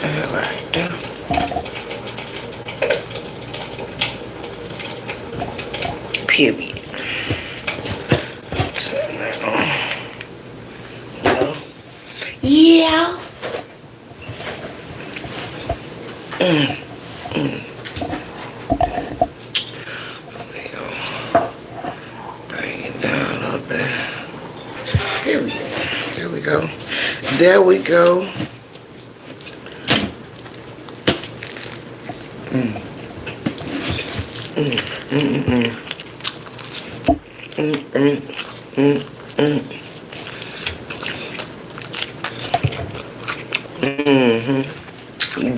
Right there. Period. Turn that on. Yeah. Bring it down a little bit. Period. There we go. There we go.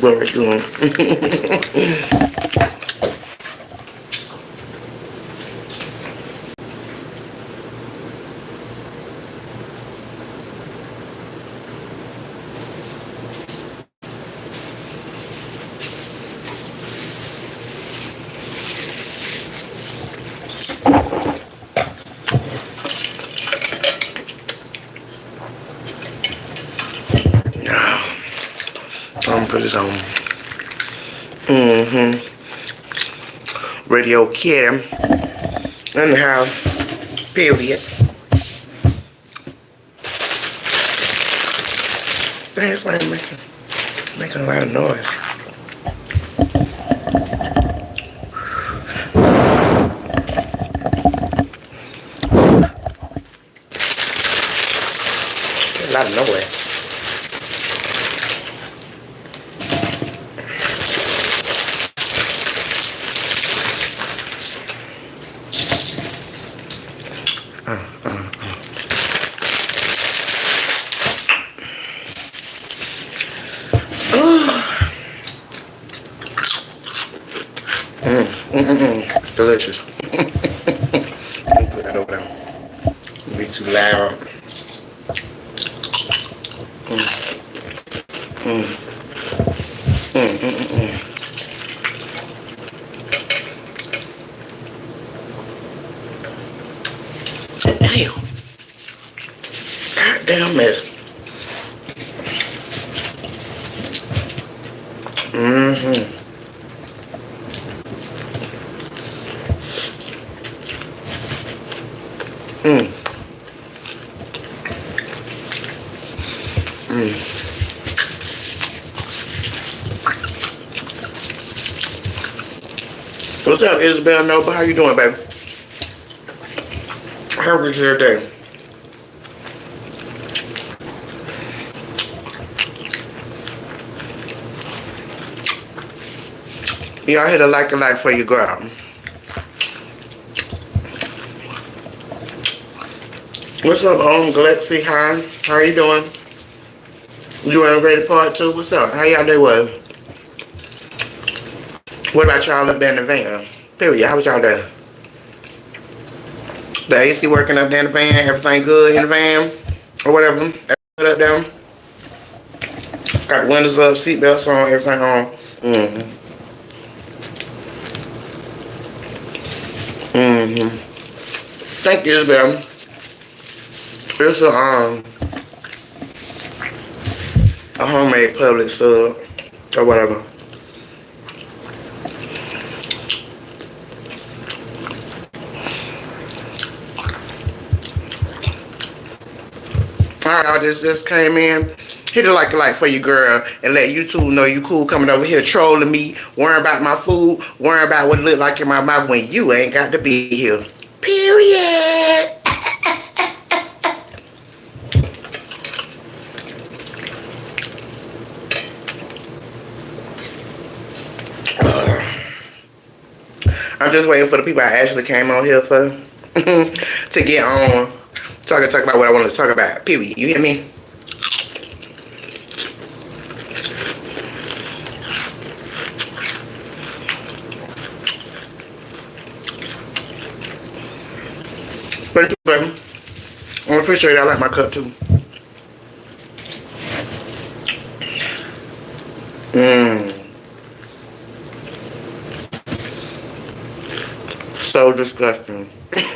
Very good. Now, I'm gonna put this on. Radio Kid in the house. Period. That's like making a lot of noise. A lot of noise. Delicious. Let me put that over there. It'll be too loud. Damn. Goddamn mess. What's up, Isabel Nova? How you doing, baby? How was your day? Y'all hit a like for your girl. What's up, Galaxy? Hi. How you doing? You in ready part 2? What's up? How y'all day was? What about y'all up there in the van? Period. How was y'all day? The AC working up there in the van? Everything good in the van? Or whatever? Everything up there? Got the windows up, seatbelts on, everything on. Thank you, Isabel. It's a homemade public sub or whatever. Alright, I just came in. Hit a like for your girl and let YouTube know you cool coming over here trolling me, worrying about my food, worrying about what it look like in my mouth when you ain't got to be here. Period. I'm just waiting for the people I actually came on here for to get on. So I can talk about what I want to talk about. Period. You hear me? Thank you, baby. I appreciate it. I like my cup too. So disgusting. Because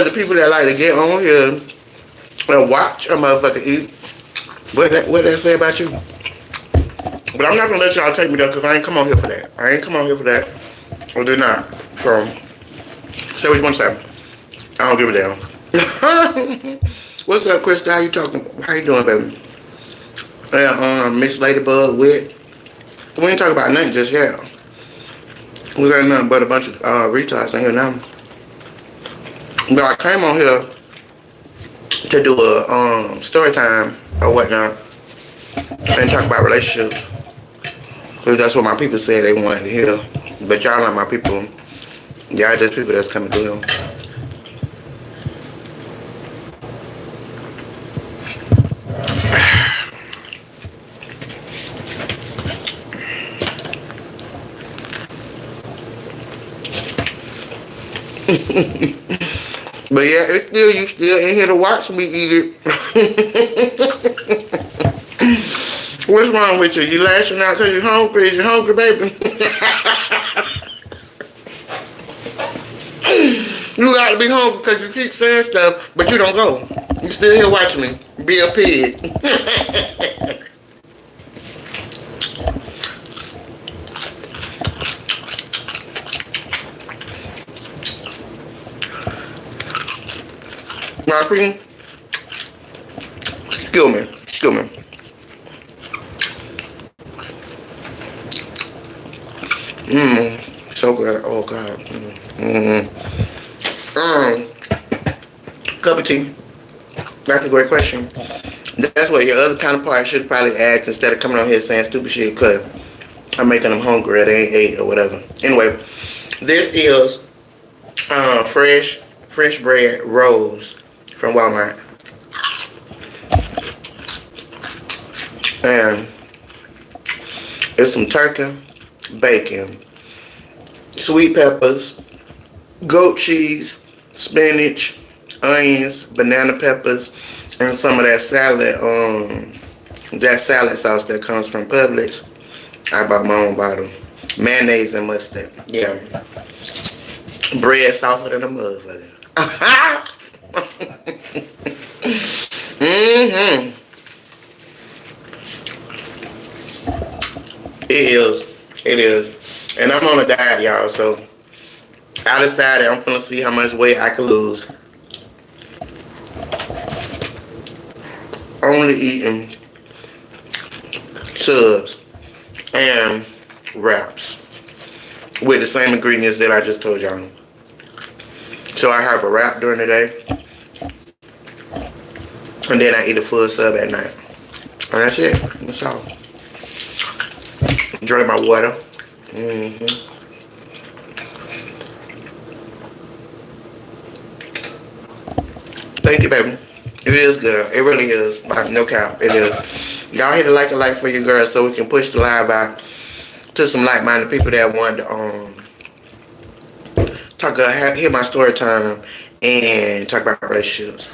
the people that like to get on here and watch a motherfucker eat What that say about you? But I'm not gonna let y'all take me there because I ain't come on here for that. I ain't come on here for that. I did not. So, say what you want to say. I don't give a damn. What's up, Krista? How you talking? How you doing, baby? Miss Ladybug with. We ain't talking about nothing just yet. We got nothing but a bunch of retards in here now. But I came on here to do a story time or whatnot and talk about relationships. Because that's what my people said they wanted to hear. But y'all not my people. Y'all just people that's coming through them. But yeah, it's still, you still in here to watch me eat it. What's wrong with you? You lashing out because you're hungry? Is you hungry, baby? You got to be hungry because you keep saying stuff, but you don't go. You still here watching me. Be a pig. My friend, excuse me. So good. Oh God. Cup of tea. That's a great question. That's what your other counterpart should probably ask instead of coming on here saying stupid shit because I'm making them hungry or they ain't ate or whatever. Anyway, this is fresh bread rolls from Walmart. And it's some turkey, bacon, sweet peppers, goat cheese, spinach, onions, banana peppers, and some of that salad sauce that comes from Publix. I bought my own bottle. Mayonnaise and mustard. Yeah. Bread softer than a motherfucker. Mm-hmm. It is. And I'm on a diet, y'all, so I decided I'm gonna see how much weight I can lose. Only eating subs and wraps with the same ingredients that I just told y'all. So I have a wrap during the day, and then I eat a full sub at night. And that's it. That's all. Drink my water. Thank you, baby. It is good. It really is. No cap. It is. Y'all hit the like and like for your girl so we can push the live out to some like-minded people that want to hear my story time and talk about relationships.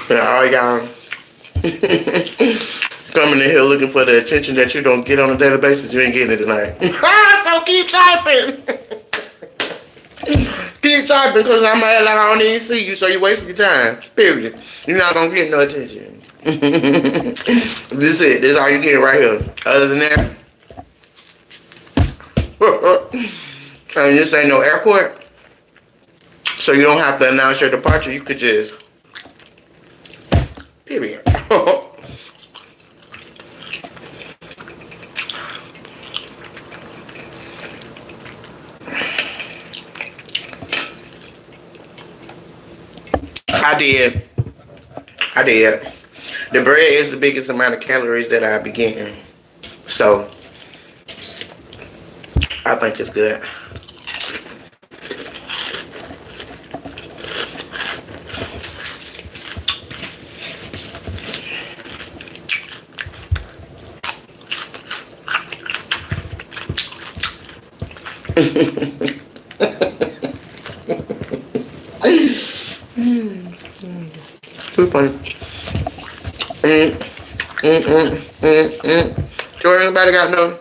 And all y'all coming in here looking for the attention that you don't get on a daily basis, you ain't getting it tonight. So keep typing. Keep typing because I'm like I don't even see you, so you're wasting your time. Period. You're not gonna get no attention. This is it. This is all you get right here. Other than that, and this ain't no airport, so you don't have to announce your departure. You could just period. I did. The bread is the biggest amount of calories that I be getting. So, I think it's good. Too funny. Mm, mm, mm, mm, mm. So anybody got no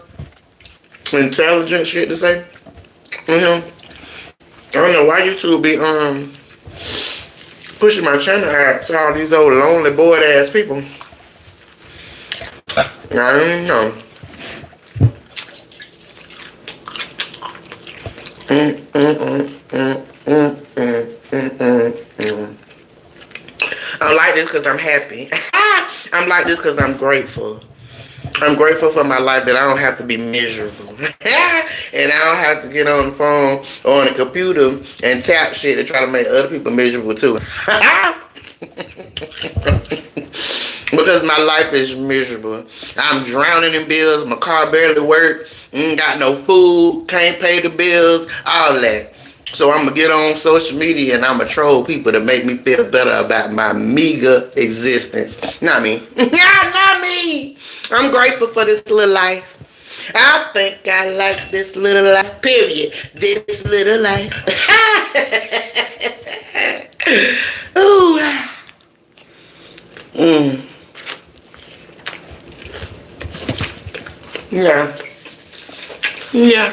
intelligent shit to say? Mm-hmm. I don't know why YouTube be pushing my channel out to all these old lonely bored ass people. I don't know. Mm, mm, mm, mm, mm, mm, mm, mm, mm. I'm like this because I'm happy. I'm like this because I'm grateful. I'm grateful for my life that I don't have to be miserable. And I don't have to get on the phone or on the computer and tap shit to try to make other people miserable too. Because my life is miserable. I'm drowning in bills. My car barely works. Ain't got no food. Can't pay the bills. All that. So I'm going to get on social media and I'm going to troll people to make me feel better about my meager existence. Not me. Not me. I'm grateful for this little life. I think I like this little life, period. This little life. Ooh. Mm. Yeah. Yeah.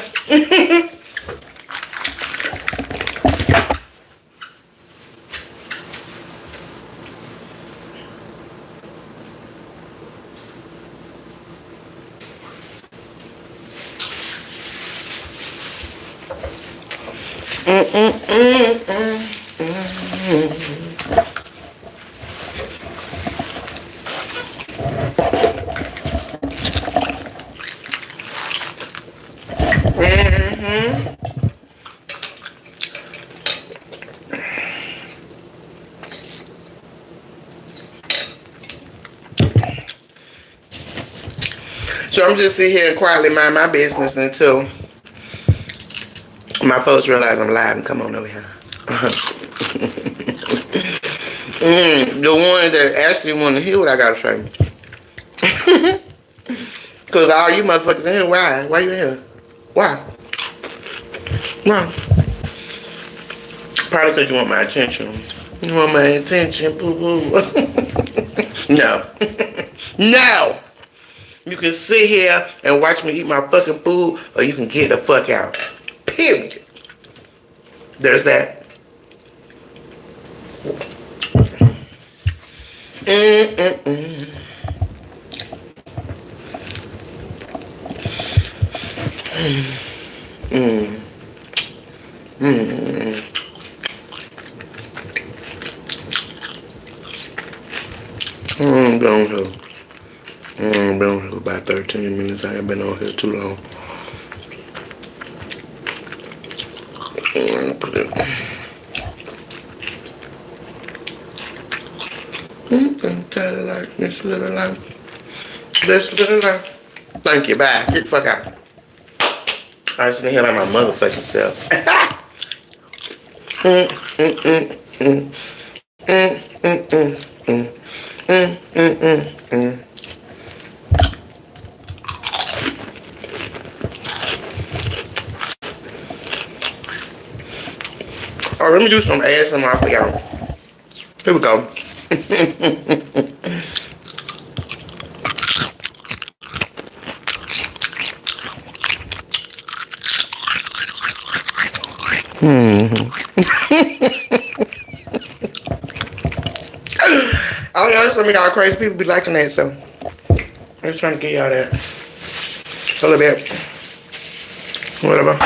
So I'm just sitting here and quietly mind my business until my folks realize I'm live and come on over here. The ones that actually want to hear what I gotta say. Cause all you motherfuckers in here, why? Why you in here? Why? Why? Probably because you want my attention. You want my attention, boo boo. No. No! You can sit here and watch me eat my fucking food, or you can get the fuck out. Period. There's that. Mm-mm-mm. Mm. Mm. I'm down here. I've been on here about 13 minutes. I ain't been on here too long. Put it. Tell it like this little life. This little life. Thank you. Bye. Get the fuck out. I just didn't hear like my motherfucking self. mm, mm, mm, mm. Mm, mm, mm, mm. Mm, mm, mm, mm. Oh, let me do some ASMR for y'all. Here we go. Oh, yeah, some of y'all crazy people be liking that, so I'm just trying to get y'all that. A little bit. Whatever.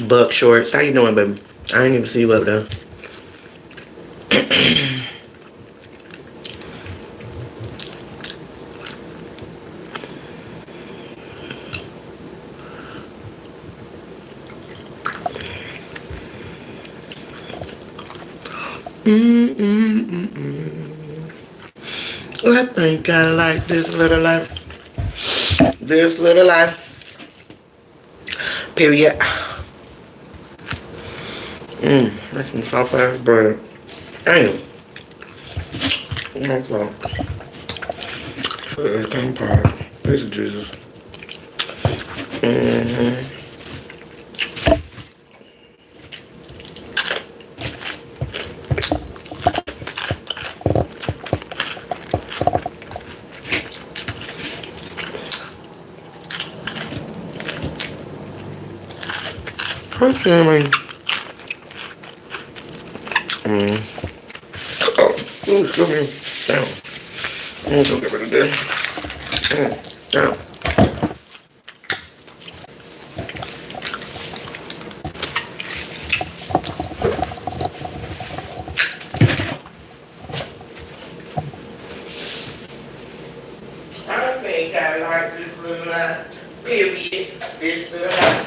Buck Shorts, how you doing, baby? I ain't even see you up there. Mm-mm-mm-mm. I think I like this little life. This little life. Period. That's some soft ass bread. Damn. Okay. Everything part. Praise of Jesus. Mm-hmm. Okay, I mean. Mm. Oh, ooh, excuse me. Damn. Go get rid of this. Damn. I think I like this little life. Period. This little life.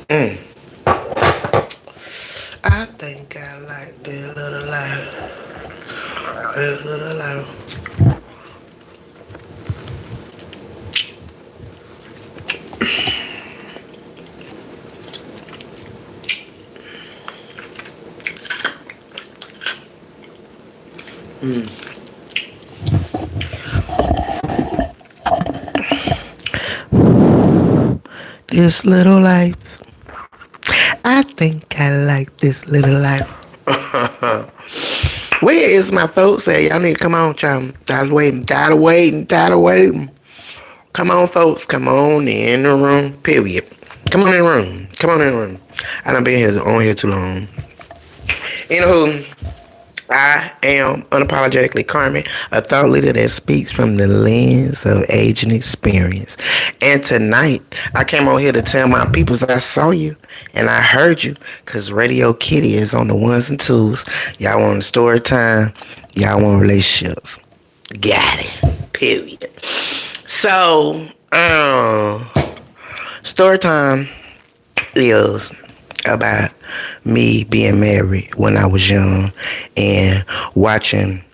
Mm. I think I like this little life. This little life. Mm. This little life. I think I like this little life. Where is my folks at? Y'all need to come on, child. Tired of waiting, tired of waiting, tired of waiting. Come on, folks. Come on in the room. Period. Come on in the room. Come on in the room. I done been here on here too long. Anywho, I am unapologetically Carmen, a thought leader that speaks from the lens of age and experience. And tonight, I came on here to tell my peoples I saw you and I heard you because Radio Kitty is on the ones and twos. Y'all want story time. Y'all want relationships. Got it. Period. So, story time is about me being married when I was young and watching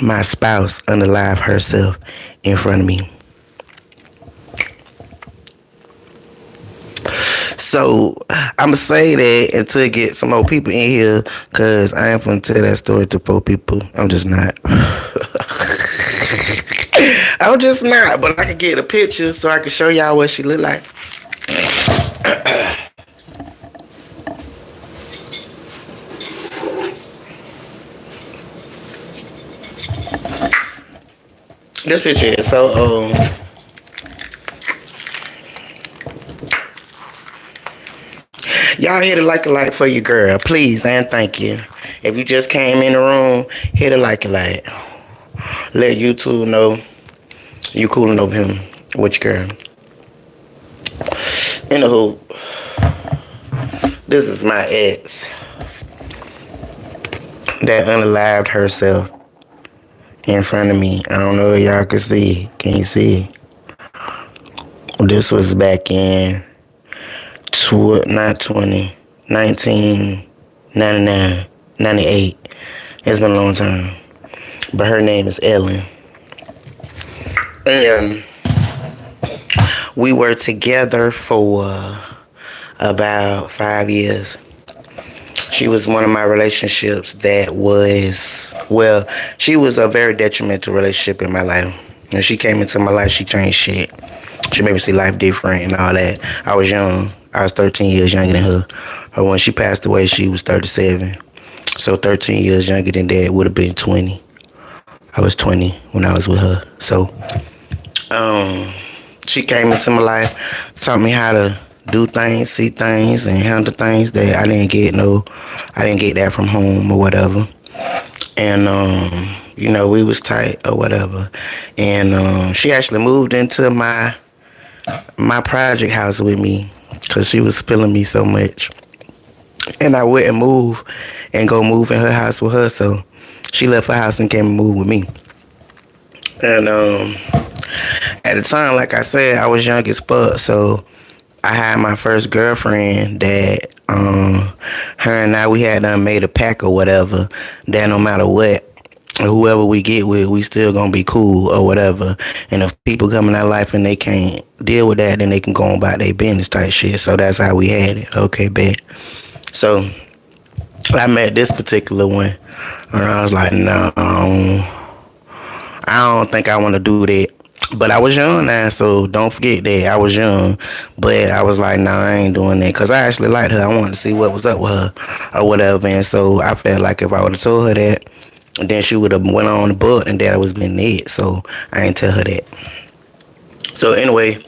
my spouse unalive herself in front of me. So I'ma say that until I get some more people in here, cause I ain't gonna tell that story to 4 people. I'm just not. I'm just not. But I can get a picture so I can show y'all what she look like. This picture is so y'all hit a like for your girl, please, and thank you. If you just came in the room, hit a like. Let YouTube know you coolin' over him with your girl. Anywho, this is my ex that unalived herself in front of me. I don't know if y'all can see. Can you see? This was back in not 20, 1999, 98. It's been a long time. But her name is Ellen. And we were together for about 5 years. She was one of my relationships that was, well, she was a very detrimental relationship in my life. When she came into my life, she changed shit. She made me see life different and all that. I was young. I was 13 years younger than her. When she passed away, she was 37. So 13 years younger than that would have been 20. I was 20 when I was with her. So, um, she came into my life, taught me how to do things, see things, and handle things that I didn't get that from home or whatever. And we was tight or whatever. And she actually moved into my project house with me because she was feeling me so much. And I wouldn't move and go move in her house with her, so she left her house and came and moved with me. And at the time, like I said, I was young as fuck, so I had my first girlfriend that her and I we had done made a pact or whatever that no matter what, whoever we get with, we still gonna be cool or whatever. And if people come in our life and they can't deal with that, then they can go on about their business type shit. So that's how we had it. Okay, bet. So I met this particular one, and I was like, no, I don't think I want to do that. But I was young now, so don't forget that I was young. But I was like, nah, I ain't doing that because I actually liked her. I wanted to see what was up with her or whatever. And so I felt like if I would have told her that, then she would have went on the book and that I was being it. So I ain't tell her that. So anyway,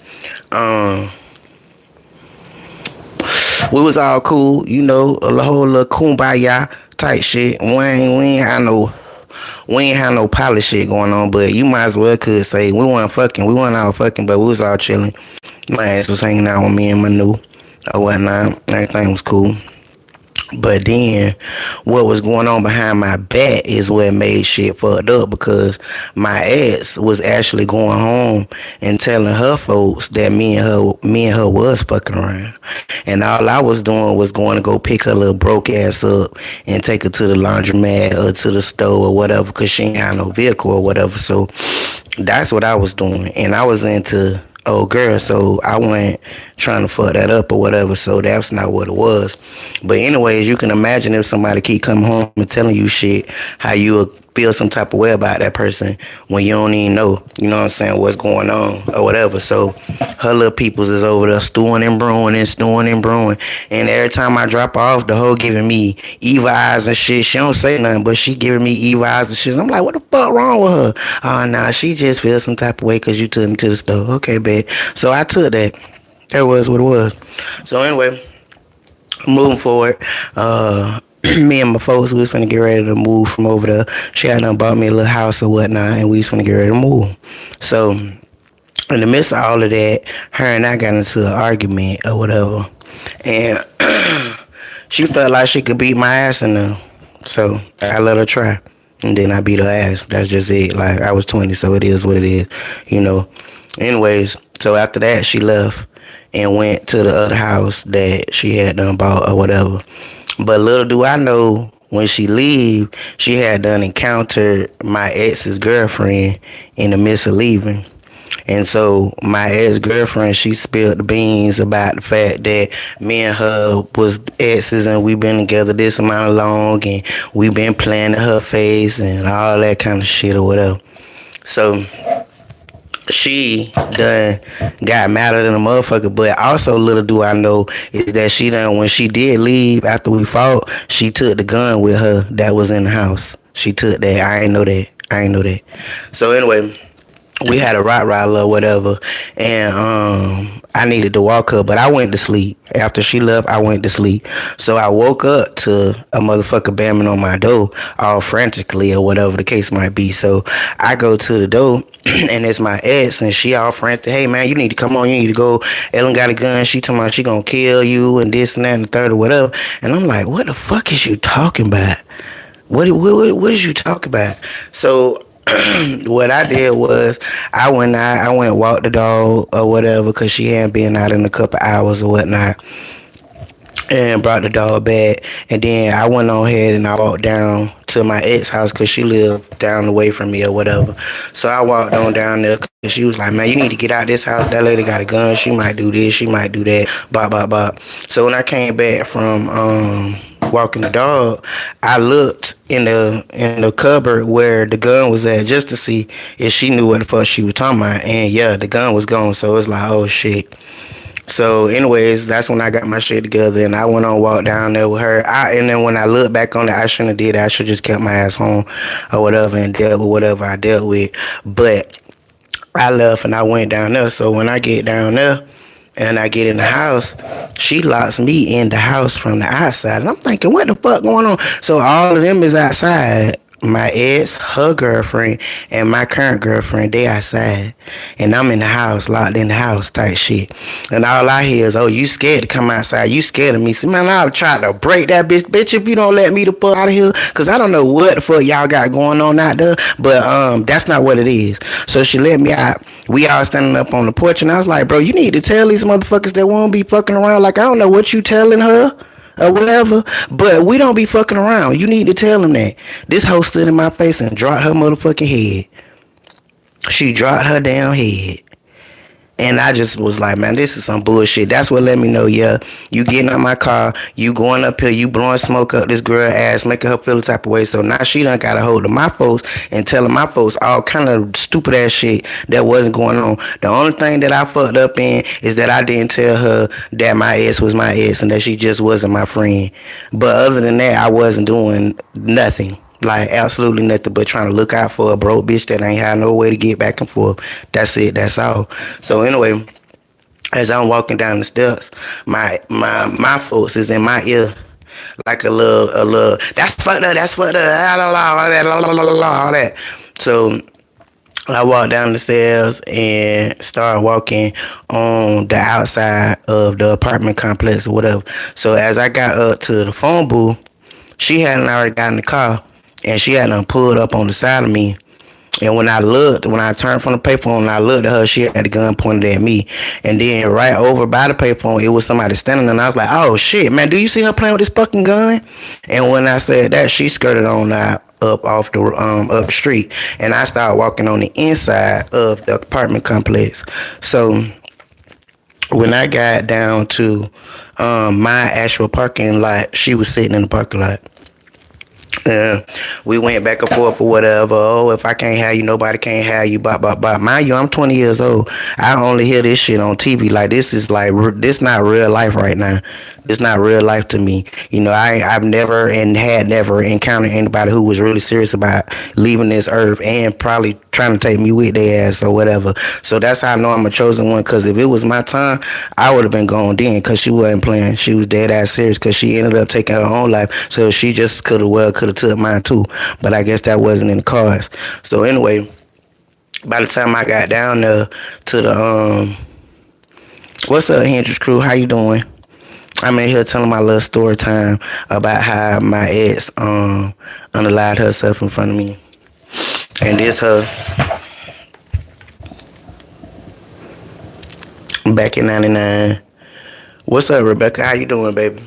um, we was all cool, a whole little kumbaya type shit. We ain't had no poly shit going on, but you might as well could say we weren't fucking. We weren't all fucking, but we was all chilling. My ass was hanging out with me and my new or whatnot. Everything was cool. But then what was going on behind my back is what made shit fucked up because my ex was actually going home and telling her folks that me and her was fucking around. And all I was doing was going to go pick her little broke ass up and take her to the laundromat or to the store or whatever because she ain't had no vehicle or whatever. So that's what I was doing. And I was into old girl, so I went trying to fuck that up or whatever, so that's not what it was. But anyways, you can imagine if somebody keep coming home and telling you shit, how you would feel some type of way about that person when you don't even know, what I'm saying, what's going on or whatever. So her little peoples is over there stewing and brewing and stewing and brewing. And every time I drop off, the hoe giving me evil eyes and shit. She don't say nothing, but she giving me evil eyes and shit. I'm like, what the fuck wrong with her? Oh, nah, she just feels some type of way because you took me to the store. Okay, bet. So I took that. That was what it was. So anyway, moving forward, me and my folks, we was finna get ready to move from over there. She had done bought me a little house or whatnot, and we was finna get ready to move. So in the midst of all of that, her and I got into an argument or whatever. And she felt like she could beat my ass in there. So I let her try. And then I beat her ass. That's just it. Like, I was 20, so it is what it is, Anyways, so after that, she left and went to the other house that she had done bought or whatever. But little do I know, when she leave, she had done encountered my ex's girlfriend in the midst of leaving. And so my ex-girlfriend, she spilled the beans about the fact that me and her was exes and we been together this amount of long and we been playing in her face and all that kind of shit or whatever. So she done got madder than a motherfucker, but also little do I know is that she done, when she did leave after we fought, she took the gun with her that was in the house. She took that. I ain't know that. So anyway, we had a Rottweiler or whatever, and I needed to walk her, but I went to sleep. After she left, I went to sleep. So I woke up to a motherfucker banging on my door, all frantically or whatever the case might be. So I go to the door, and it's my ex, and she all frantic. Hey man, you need to come on. You need to go. Ellen got a gun. She talking about she gonna kill you and this and that and the third or whatever. And I'm like, what the fuck is you talking about? What is you talking about? So what I did was I went and walked the dog or whatever because she hadn't been out in a couple hours or whatnot, and brought the dog back. And then I went on ahead and I walked down to my ex house because she lived down the way from me or whatever. So I walked on down there because she was like, man, you need to get out this house. That lady got a gun. She might do this. She might do that. Bop, bop, bop. So when I came back from walking the dog, I looked in the cupboard where the gun was at just to see if she knew what the fuck she was talking about. And yeah, the gun was gone. So it's like, oh shit. So, anyways, that's when I got my shit together and I went on walk down there with her. And then when I look back on it, I shouldn't have did it. I should just kept my ass home or whatever and dealt with whatever I dealt with. But I left and I went down there. So when I get down there and I get in the house, she locks me in the house from the outside. And I'm thinking, what the fuck going on? So all of them is outside. My ex, her girlfriend, and my current girlfriend, they outside. And I'm in the house, locked in the house type shit. And all I hear is, oh, you scared to come outside. You scared of me. See, man, I'll try to break that bitch. Bitch, if you don't let me the fuck out of here. Because I don't know what the fuck y'all got going on out there. But that's not what it is. So she let me out. We all standing up on the porch. And I was like, bro, you need to tell these motherfuckers that won't be fucking around. Like, I don't know what you telling her or whatever, but we don't be fucking around. You need to tell him that. This hoe stood in my face and dropped her motherfucking head. She dropped her damn head. And I just was like, man, this is some bullshit. That's what let me know, yeah, you getting out my car, you going up here, you blowing smoke up this girl ass, making her feel the type of way. So now she done got a hold of my folks and telling my folks all kind of stupid ass shit that wasn't going on. The only thing that I fucked up in is that I didn't tell her that my ex was my ex and that she just wasn't my friend. But other than that, I wasn't doing nothing. Like absolutely nothing but trying to look out for a broke bitch that ain't had no way to get back and forth. That's it. That's all. So anyway, as I'm walking down the steps, my folks is in my ear like a little. That's fucked up. That's fucked up. All that. So I walked down the stairs and started walking on the outside of the apartment complex or whatever. So as I got up to the phone booth, she hadn't already got in the car and she hadn't pulled up on the side of me. And when I turned from the payphone and I looked at her, she had the gun pointed at me. And then right over by the payphone, it was somebody standing there. And I was like, oh shit, man, do you see her playing with this fucking gun? And when I said that, she skirted on out up off the up the street. And I started walking on the inside of the apartment complex. So when I got down to my actual parking lot, she was sitting in the parking lot. We went back and forth or whatever. Oh, if I can't have you, nobody can't have you. Bop, bop, bop. Mind you, I'm 20 years old. I only hear this shit on TV. Like this is like this not real life right now. It's not real life to me. You know, I've never and had never encountered anybody who was really serious about leaving this earth and probably trying to take me with their ass or whatever. So that's how I know I'm a chosen one. Because if it was my time, I would have been gone then. Because she wasn't playing. She was dead ass serious. Because she ended up taking her own life. So she just could have took mine too. But I guess that wasn't in the cards. So anyway, by the time I got down there to the what's up, Hendrix crew? How you doing? I'm in here telling my little story time about how my ex unalived herself in front of me. And this her back in 99. What's up, Rebecca? How you doing, baby?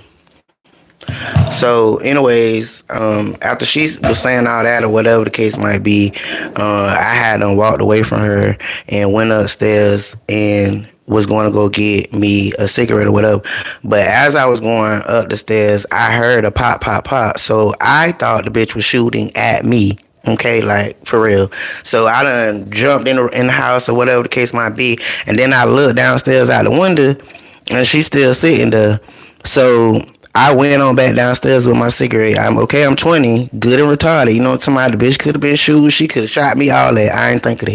So, anyways, after she was saying all that or whatever the case might be, I had walked away from her and went upstairs and was going to go get me a cigarette or whatever. But as I was going up the stairs, I heard a pop, pop, pop. So I thought the bitch was shooting at me. Okay, like for real. So I done jumped in the house or whatever the case might be, and then I looked downstairs out the window, and she's still sitting there. So I went on back downstairs with my cigarette. I'm 20, good and retarded. You know what I'm talking about? The bitch could have been shooting. She could have shot me, all that. I ain't think of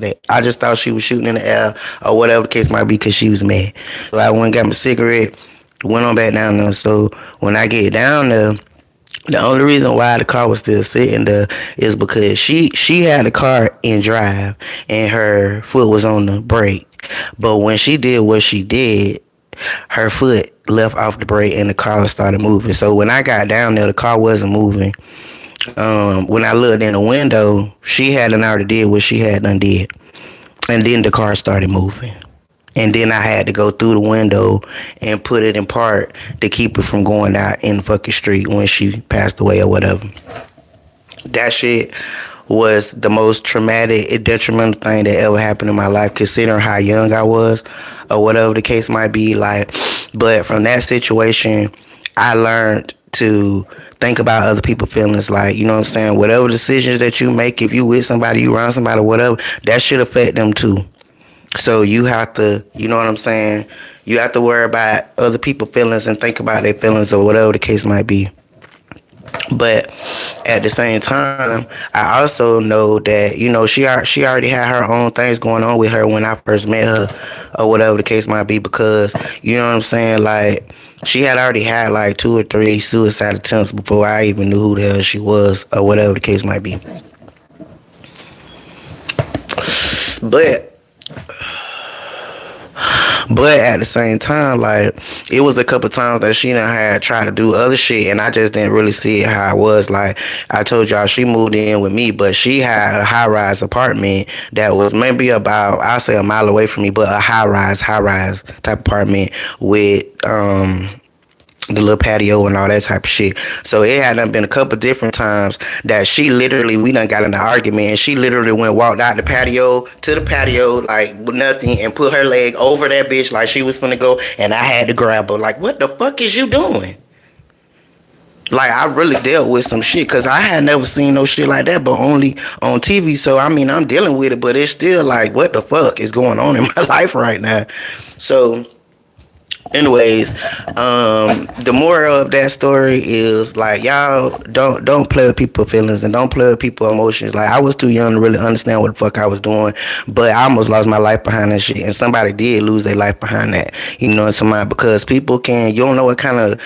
that. I just thought she was shooting in the air or whatever the case might be because she was mad. So I went and got my cigarette, went on back down there. So when I get down there, the only reason why the car was still sitting there is because she had the car in drive and her foot was on the brake. But when she did what she did, her foot left off the brake and the car started moving. So when I got down there, the car wasn't moving. When I looked in the window, she hadn't already did what she had done did. And then the car started moving. And then I had to go through the window and put it in park to keep it from going out in the fucking street when she passed away or whatever. That shit was the most traumatic and detrimental thing that ever happened in my life, considering how young I was or whatever the case might be. Like, but from that situation, I learned to think about other people's feelings. Like, you know what I'm saying? Whatever decisions that you make, if you with somebody, you around somebody, whatever, that should affect them too. So you have to, you know what I'm saying? You have to worry about other people's feelings and think about their feelings or whatever the case might be. But at the same time, I also know that she already had her own things going on with her when I first met her, or whatever the case might be. Because you know what I'm saying, like she had already had like 2 or 3 suicide attempts before I even knew who the hell she was, or whatever the case might be. But But at the same time, like it was a couple times that she done had tried to do other shit, and I just didn't really see it how it was. Like I told y'all, she moved in with me, but she had a high rise apartment that was maybe about, I'll say, a mile away from me, but a high rise type apartment with the little patio and all that type of shit. So it had done been a couple different times that she literally, we done got in an argument, and she literally walked out the patio to the patio like with nothing and put her leg over that bitch like she was finna go, and I had to grab her like, what the fuck is you doing? Like I really dealt with some shit because I had never seen no shit like that, but only on TV. So I mean, I'm dealing with it, but it's still like, what the fuck is going on in my life right now? So anyways, the moral of that story is like, y'all don't play with people's feelings and don't play with people's emotions. Like I was too young to really understand what the fuck I was doing, but I almost lost my life behind that shit, and somebody did lose their life behind that. You know, somebody, because people you don't know what kind of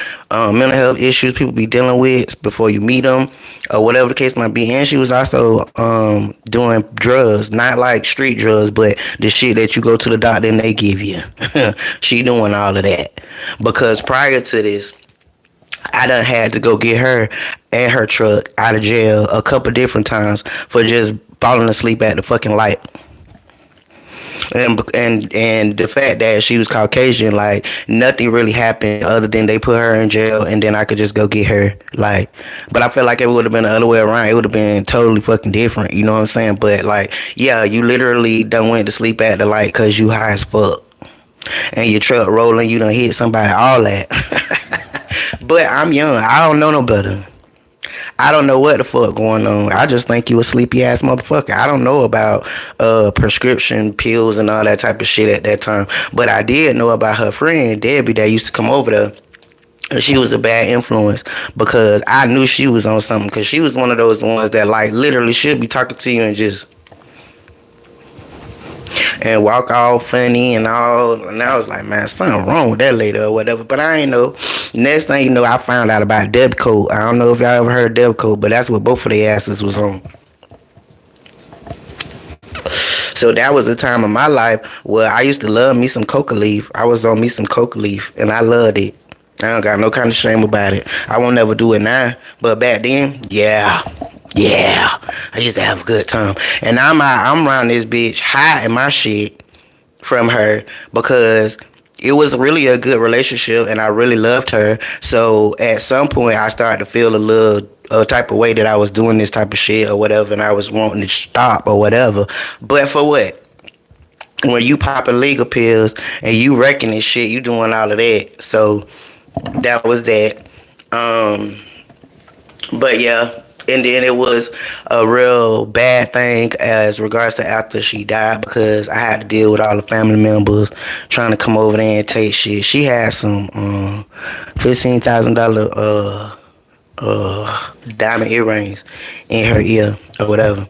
mental health issues people be dealing with before you meet them, or whatever the case might be. And she was also doing drugs, not like street drugs, but the shit that you go to the doctor and they give you. She doing all of that. Because prior to this, I done had to go get her and her truck out of jail a couple different times for just falling asleep at the fucking light. And the fact that she was Caucasian, like nothing really happened other than they put her in jail, and then I could just go get her. Like, but I feel like it would have been the other way around. It would have been totally fucking different. You know what I'm saying? But like, yeah, you literally done went to sleep at the light because you high as fuck, and your truck rolling, you done hit somebody, all that. But I'm young. I don't know no better. I don't know what the fuck going on. I just think you a sleepy ass motherfucker. I don't know about prescription pills and all that type of shit at that time. But I did know about her friend Debbie that used to come over there. And she was a bad influence because I knew she was on something, because she was one of those ones that like literally should be talking to you and just and walk all funny and all. And I was like, man, something wrong with that lady or whatever. But I ain't know. Next thing you know, I found out about Deb Code. I don't know if y'all ever heard of Deb Code, but that's what both of their asses was on. So that was the time of my life where I used to love me some coca leaf. I was on me some coca leaf, and I loved it. I don't got no kind of shame about it. I won't never do it now, but back then, yeah, I used to have a good time. And I'm around this bitch hiding my shit from her because it was really a good relationship and I really loved her. So at some point I started to feel a little type of way that I was doing this type of shit or whatever, and I was wanting to stop or whatever. But for what? When you popping legal pills and you wrecking this shit, you doing all of that. So that was that. But yeah. And then it was a real bad thing as regards to after she died, because I had to deal with all the family members trying to come over there and take shit. She had some $15,000 diamond earrings in her ear or whatever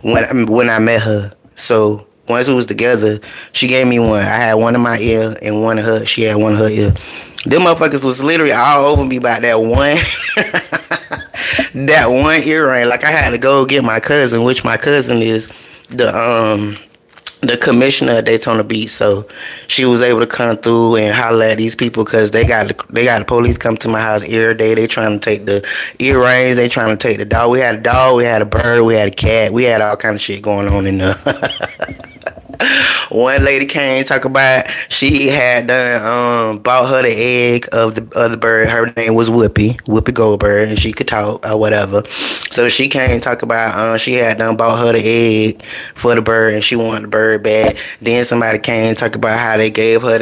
when I met her. So once we was together, she gave me one. I had one in my ear and one in her. She had one in her ear. Them motherfuckers was literally all over me about that one. That one earring. Like I had to go get my cousin, which my cousin is the commissioner at Daytona Beach. So she was able to come through and holler at these people because they got the police come to my house every day. They trying to take the earrings. They trying to take the dog. We had a dog. We had a bird. We had a cat. We had all kind of shit going on in there. One lady came talk about she had done bought her the egg of the other bird. Her name was Whoopi Goldberg, and she could talk or whatever. So she came talk about she had done bought her the egg for the bird and she wanted the bird back. Then somebody came talk about how they gave her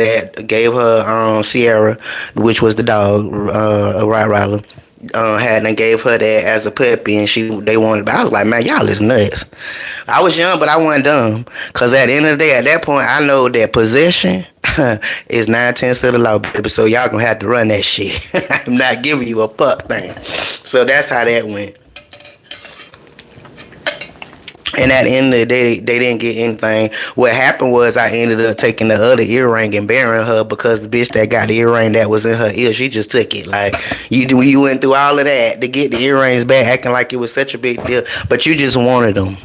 Sierra, which was the dog, a Rottweiler. had and gave her that as a puppy, and they wanted. But I was like, man, y'all is nuts. I was young, but I wasn't dumb. Cause at the end of the day, at that point, I know that possession is 9/10 of the law, baby. So y'all gonna have to run that shit. I'm not giving you a fuck thing. So that's how that went. And at the end of the day, they didn't get anything. What happened was I ended up taking the other earring and burying her because the bitch that got the earring that was in her ear, she just took it. Like you went through all of that to get the earrings back, acting like it was such a big deal, but you just wanted them.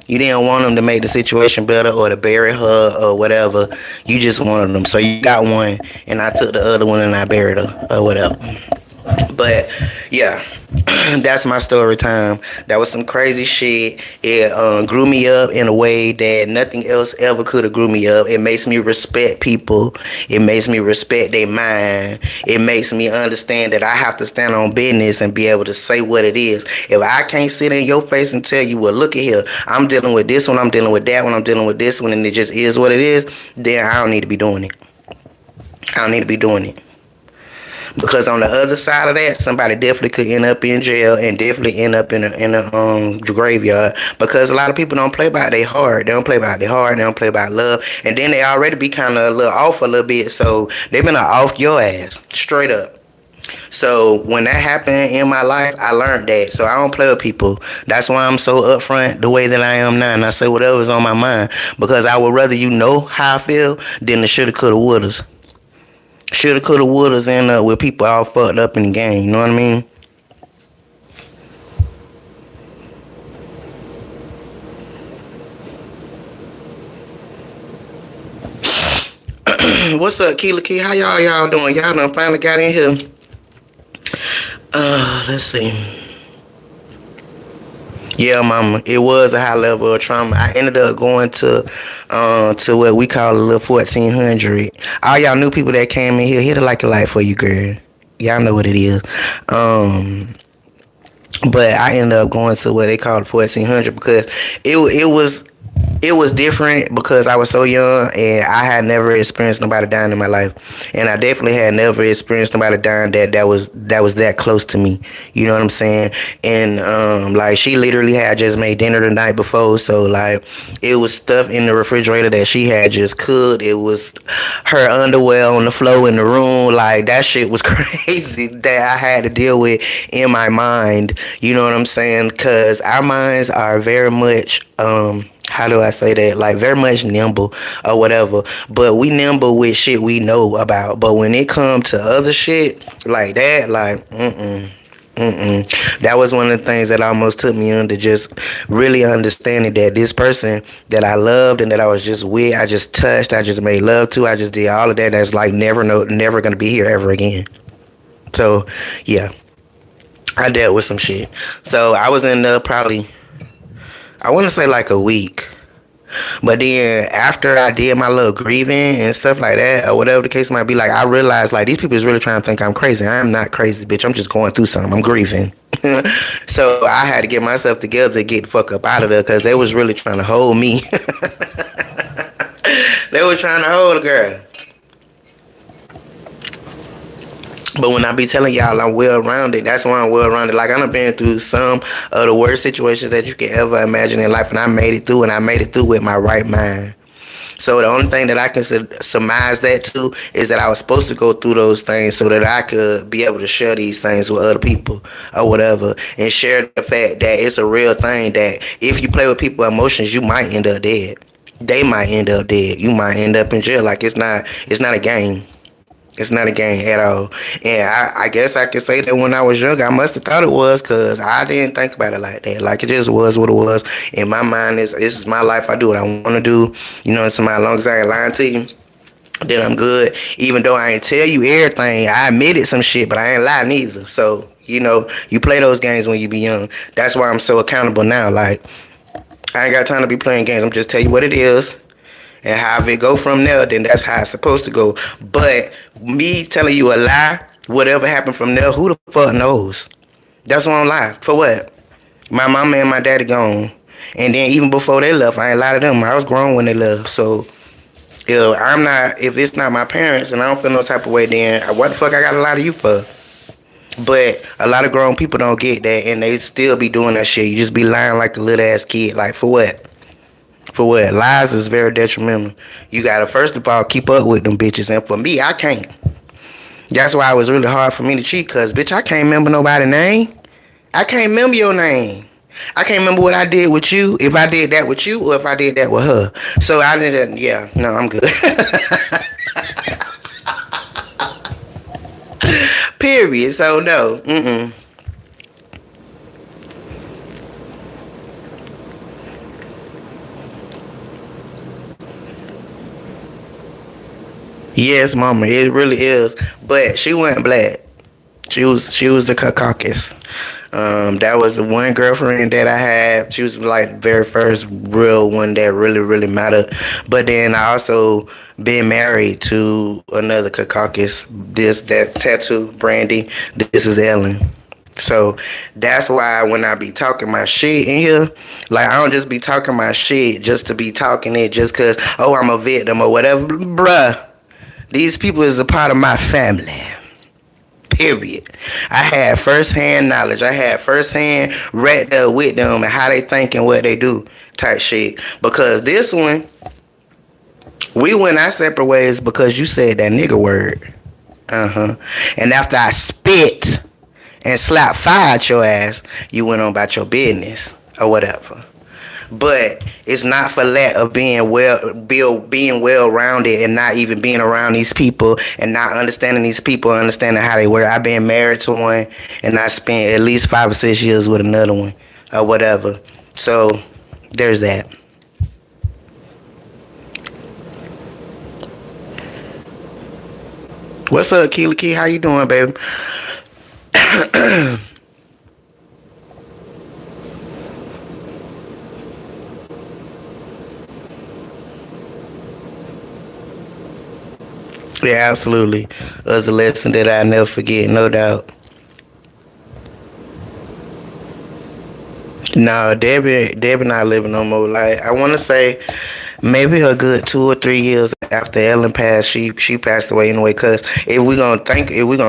You didn't want them to make the situation better or to bury her or whatever. You just wanted them. So you got one, and I took the other one and I buried her or whatever. But yeah, that's my story time. That was some crazy shit. It grew me up in a way that nothing else ever could have grew me up. It makes me respect people. It makes me respect their mind. It makes me understand that I have to stand on business and be able to say what it is. If I can't sit in your face and tell you, well, look at here, I'm dealing with this one, I'm dealing with that one, I'm dealing with this one, and it just is what it is, then I don't need to be doing it. I don't need to be doing it. Because on the other side of that, somebody definitely could end up in jail and definitely end up in a graveyard. Because a lot of people don't play by their heart. They don't play by their heart. They don't play by love. And then they already be kind of a little off a little bit. So they been off your ass straight up. So when that happened in my life, I learned that. So I don't play with people. That's why I'm so upfront the way that I am now. And I say whatever's on my mind. Because I would rather you know how I feel than the shoulda, coulda, wouldas. Shoulda, coulda, wouldas end up with people all fucked up in the game. You know what I mean? What's up, Keela Key? How y'all doing? Y'all done finally got in here. Let's see. Yeah, mama, it was a high level of trauma. I ended up going to what we call a little 1400. All y'all new people that came in here, hit it like a light for you, girl. Y'all know what it is. But I ended up going to what they call the 1400 because it was different because I was so young and I had never experienced nobody dying in my life, and I definitely had never experienced nobody dying that was that close to me. You know what I'm saying? And like she literally had just made dinner the night before, so like it was stuff in the refrigerator that she had just cooked. It was her underwear on the floor in the room. Like that shit was crazy that I had to deal with in my mind. You know what I'm saying? Because our minds are very much how do I say that? Like very much nimble or whatever. But we nimble with shit we know about. But when it comes to other shit like that, like that was one of the things that almost took me under just really understanding that this person that I loved and that I was just with, I just touched, I just made love to, I just did all of that. That's like never gonna be here ever again. So yeah, I dealt with some shit. So I was in probably, I want to say like a week. But then after I did my little grieving and stuff like that, or whatever the case might be, like I realized like these people is really trying to think I'm crazy. I'm not crazy, bitch. I'm just going through something. I'm grieving. So I had to get myself together to get the fuck up out of there because they was really trying to hold me. They were trying to hold a girl. But when I be telling y'all I'm well-rounded, that's why I'm well-rounded. Like, I done been through some of the worst situations that you can ever imagine in life, and I made it through, and I made it through with my right mind. So the only thing that I can surmise that to is that I was supposed to go through those things so that I could be able to share these things with other people or whatever, and share the fact that it's a real thing that if you play with people's emotions, you might end up dead. They might end up dead. You might end up in jail. Like, it's not a game. It's not a game at all. And I guess I could say that when I was young, I must have thought it was because I didn't think about it like that. Like, it just was what it was. In my mind, this is my life. I do what I want to do. You know, as long as I ain't lying to you, then I'm good. Even though I ain't tell you everything, I admitted some shit, but I ain't lie neither. So, you know, you play those games when you be young. That's why I'm so accountable now. Like, I ain't got time to be playing games. I'm just tell you what it is. And how it go from there, then that's how it's supposed to go. But me telling you a lie, whatever happened from there, who the fuck knows? That's why I'm lying. For what? My mama and my daddy gone. And then even before they left, I ain't lie to them. I was grown when they left. So if it's not my parents and I don't feel no type of way, then what the fuck I gotta lie to you for? But a lot of grown people don't get that, and they still be doing that shit. You just be lying like a little ass kid. Like for what? For what? Lies is very detrimental. You gotta first of all keep up with them bitches, and for me, I can't. That's why it was really hard for me to cheat, cause bitch, I can't remember nobody's name. I can't remember your name. I can't remember what I did with you, if I did that with you, or if I did that with her. So I didn't. Yeah, no, I'm good. Period. So no. Mm-mm. Yes, mama, it really is. But she wasn't black. She was the Caucasus. That was the one girlfriend that I had. She was like the very first real one that really mattered. But then I also been married to another Caucasus. This that tattoo, Brandy. This is Ellen. So that's why when I be talking my shit in here, like I don't just be talking my shit just to be talking it just cause I'm a victim or whatever, bruh. These people is a part of my family. Period. I had first-hand knowledge. I had first-hand right there with them and how they think and what they do type shit. Because this one, we went our separate ways because you said that nigga word. Uh-huh. And after I spit and slapped fire at your ass, you went on about your business or whatever. But it's not for lack of being well rounded and not even being around these people and not understanding these people, understanding how they work. I've been married to one and I spent at least 5 or 6 years with another one or whatever. So there's that. What's up, Keely Key? How you doing, baby? Yeah, absolutely. It was a lesson that I never forget, no doubt. No, Debbie not living no more. Like I want to say, maybe a good 2 or 3 years after Ellen passed, she passed away anyway. Cause if we gonna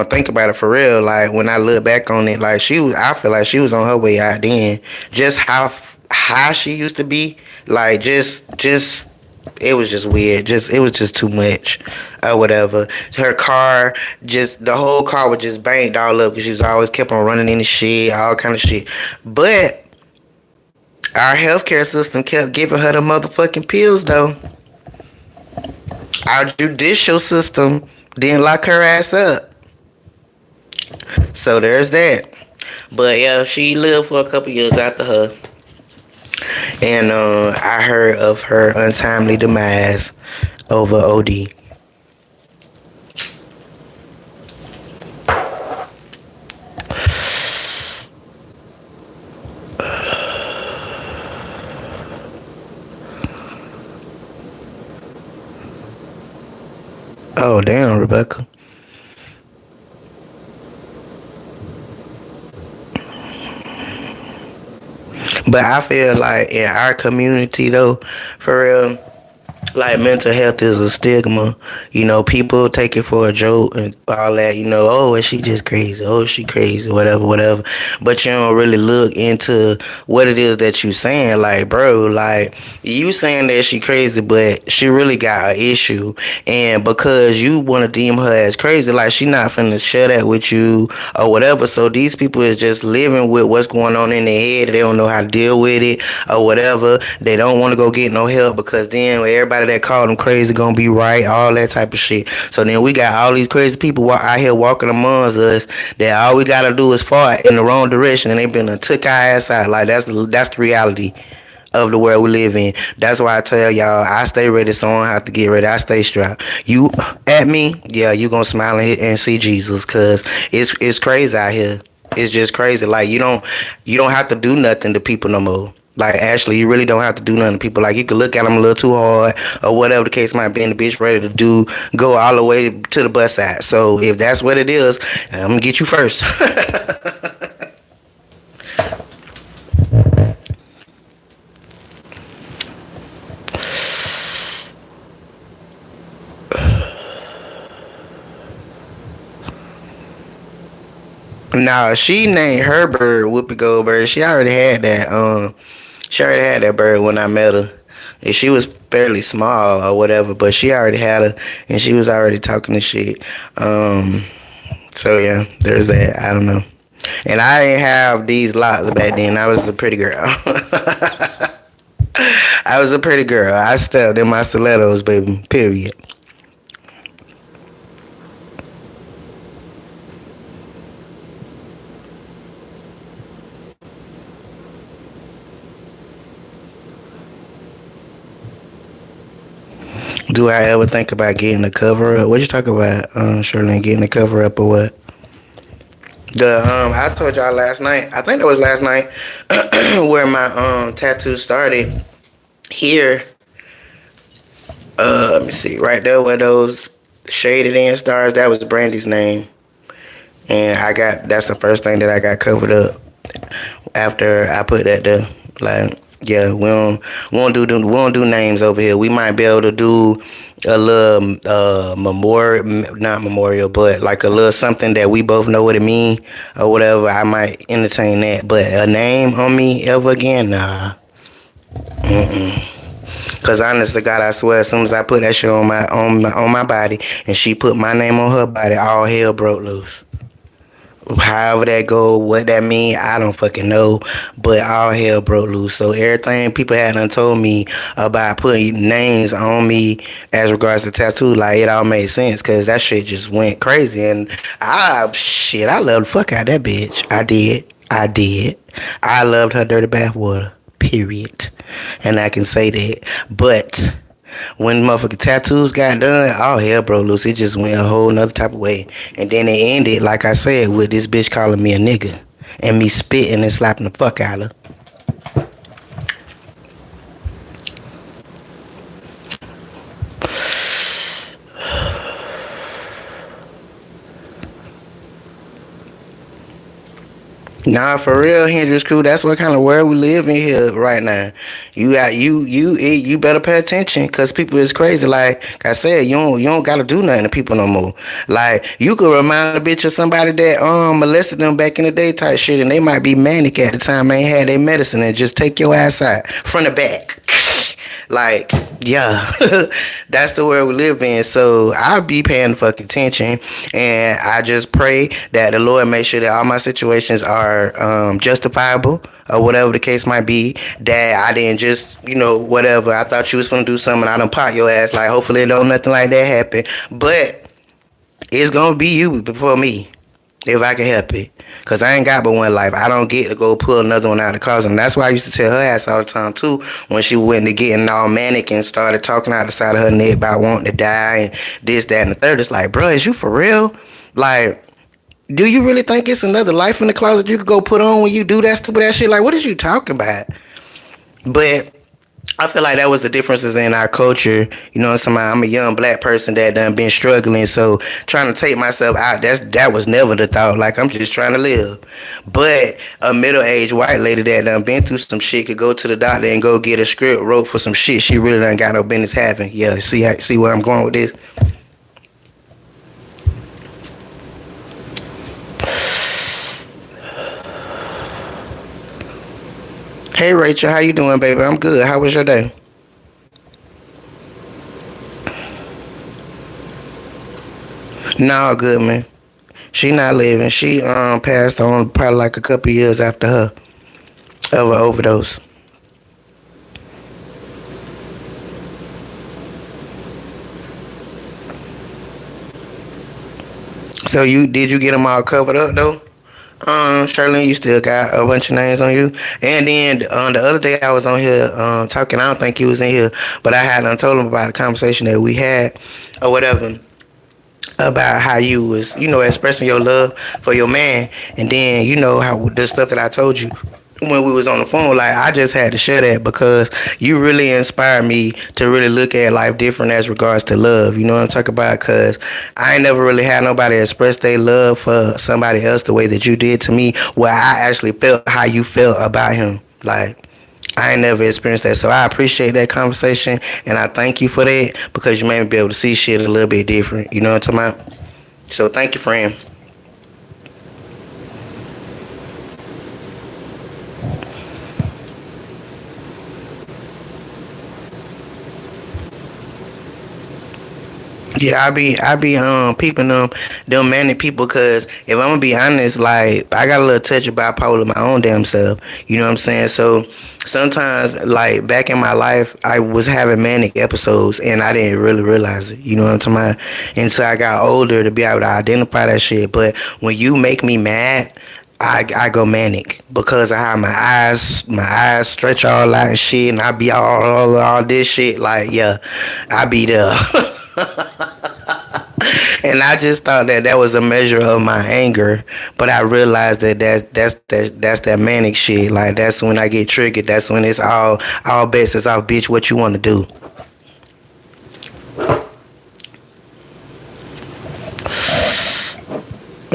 think about it for real, like when I look back on it, like I feel like she was on her way out then. Just how she used to be, like just it was just weird. It was just too much, or whatever. Her car, just the whole car was just banged all up because she was always kept on running into shit, all kind of shit. But our healthcare system kept giving her the motherfucking pills though. Our judicial system didn't lock her ass up. So there's that. But yeah, she lived for a couple years after her. And I heard of her untimely demise over OD. Oh damn, Rebecca. But I feel like in our community though, for real, like mental health is a stigma. You know, people take it for a joke and all that. You know, oh, is she just crazy? Oh, she crazy? Whatever. But you don't really look into what it is that you saying. Like, bro, like you saying that she crazy, but she really got an issue. And because you want to deem her as crazy, like she not finna share that with you or whatever. So these people is just living with what's going on in their head. They don't know how to deal with it or whatever. They don't want to go get no help because then everybody that called them crazy gonna be right, all that type of shit. So then we got all these crazy people out here walking amongst us that all we gotta do is fart in the wrong direction and they been took our ass out. Like that's the reality of the world we live in. That's why I tell y'all I stay ready so I don't have to get ready. I stay strapped. You at me, yeah, you gonna smile and see Jesus cause it's crazy out here. It's just crazy. Like you don't have to do nothing to people no more. Like actually, you really don't have to do nothing to people. Like you can look at them a little too hard or whatever the case might be, and the bitch ready to go all the way to the bus side. So if that's what it is, I'm gonna get you first. Nah, she named her bird Whoopi Goldberg. She already had that bird when I met her. And she was fairly small or whatever, but she already had her, and she was already talking to shit. Um, so yeah, there's that. I don't know. And I didn't have these locks back then. I was a pretty girl. I was a pretty girl. I stepped in my stilettos, baby. Period. Do I ever think about getting a cover up? What you talk about, Shirley, getting a cover up or what? I told y'all last night. I think that was last night where my tattoo started. Here, let me see. Right there where those shaded in stars. That was Brandy's name, and that's the first thing that I got covered up after I put that there. Like, yeah, we don't do names over here. We might be able to do a little memorial, not memorial, but like a little something that we both know what it mean or whatever. I might entertain that, but a name on me ever again, nah. Cause honest to God, I swear, as soon as I put that shit on my body, and she put my name on her body, all hell broke loose. However that go, what that mean, I don't fucking know. But all hell broke loose. So everything people had done told me about putting names on me as regards to tattoo, like it all made sense. Cause that shit just went crazy. And I loved the fuck out of that bitch. I did. I did. I loved her dirty bathwater. Period. And I can say that. But when motherfucking tattoos got done, all hell broke loose. It just went a whole nother type of way. And then it ended, like I said, with this bitch calling me a nigga. And me spitting and slapping the fuck out of her. Nah, for real, Hendrix Crew. That's what kind of world we live in here right now. You better pay attention, cause people is crazy. Like I said, you don't gotta do nothing to people no more. Like you could remind a bitch of somebody that molested them back in the day type shit, and they might be manic at the time, ain't had their medicine, and just take your ass out from the back. Like, yeah, that's the world we live in. So I'll be paying fucking attention, and I just pray that the Lord make sure that all my situations are justifiable or whatever the case might be. That I didn't just, whatever. I thought you was gonna do something, I done pop your ass. Like, hopefully, don't nothing like that happen. But it's gonna be you before me, if I can help it. Cause I ain't got but one life. I don't get to go pull another one out of the closet. And that's why I used to tell her ass all the time too, when she went to getting all manic and started talking out the side of her neck about wanting to die and this, that, and the third. It's like, bro, is you for real? Like, do you really think it's another life in the closet you could go put on when you do that stupid ass shit? Like, what is you talking about? But I feel like that was the differences in our culture. You know what I'm saying? I'm a young black person that done been struggling, so trying to take myself out, that was never the thought. Like, I'm just trying to live. But a middle-aged white lady that done been through some shit could go to the doctor and go get a script wrote for some shit she really done got no business having. Yeah, see where I'm going with this? Hey Rachel, how you doing, baby? I'm good. How was your day? No, good man. She not living. She passed on probably like a couple years after her of an overdose. So did you get them all covered up though? Charlene, you still got a bunch of names on you. And then the other day I was on here talking. I don't think you was in here, but I had told him about a conversation that we had or whatever about how you was, expressing your love for your man, and then how the stuff that I told you when we was on the phone. Like, I just had to share that because you really inspired me to really look at life different as regards to love. You know what I'm talking about? Because I ain't never really had nobody express their love for somebody else the way that you did to me, where I actually felt how you felt about him. Like, I ain't never experienced that. So I appreciate that conversation, and I thank you for that because you made me be able to see shit a little bit different. You know what I'm talking about? So thank you, friend. Yeah, I be peeping them manic people, cause if I'm gonna be honest, like I got a little touch of bipolar my own damn self. You know what I'm saying? So sometimes, like back in my life, I was having manic episodes and I didn't really realize it. You know what I'm talking about? Until I got older to be able to identify that shit. But when you make me mad, I go manic because of how my eyes stretch all out and shit, and I be all this shit. Like, yeah, I be there. And I just thought that that was a measure of my anger, but I realized that that's that manic shit. Like that's when I get triggered. That's when it's all bets is off, bitch. What you want to do?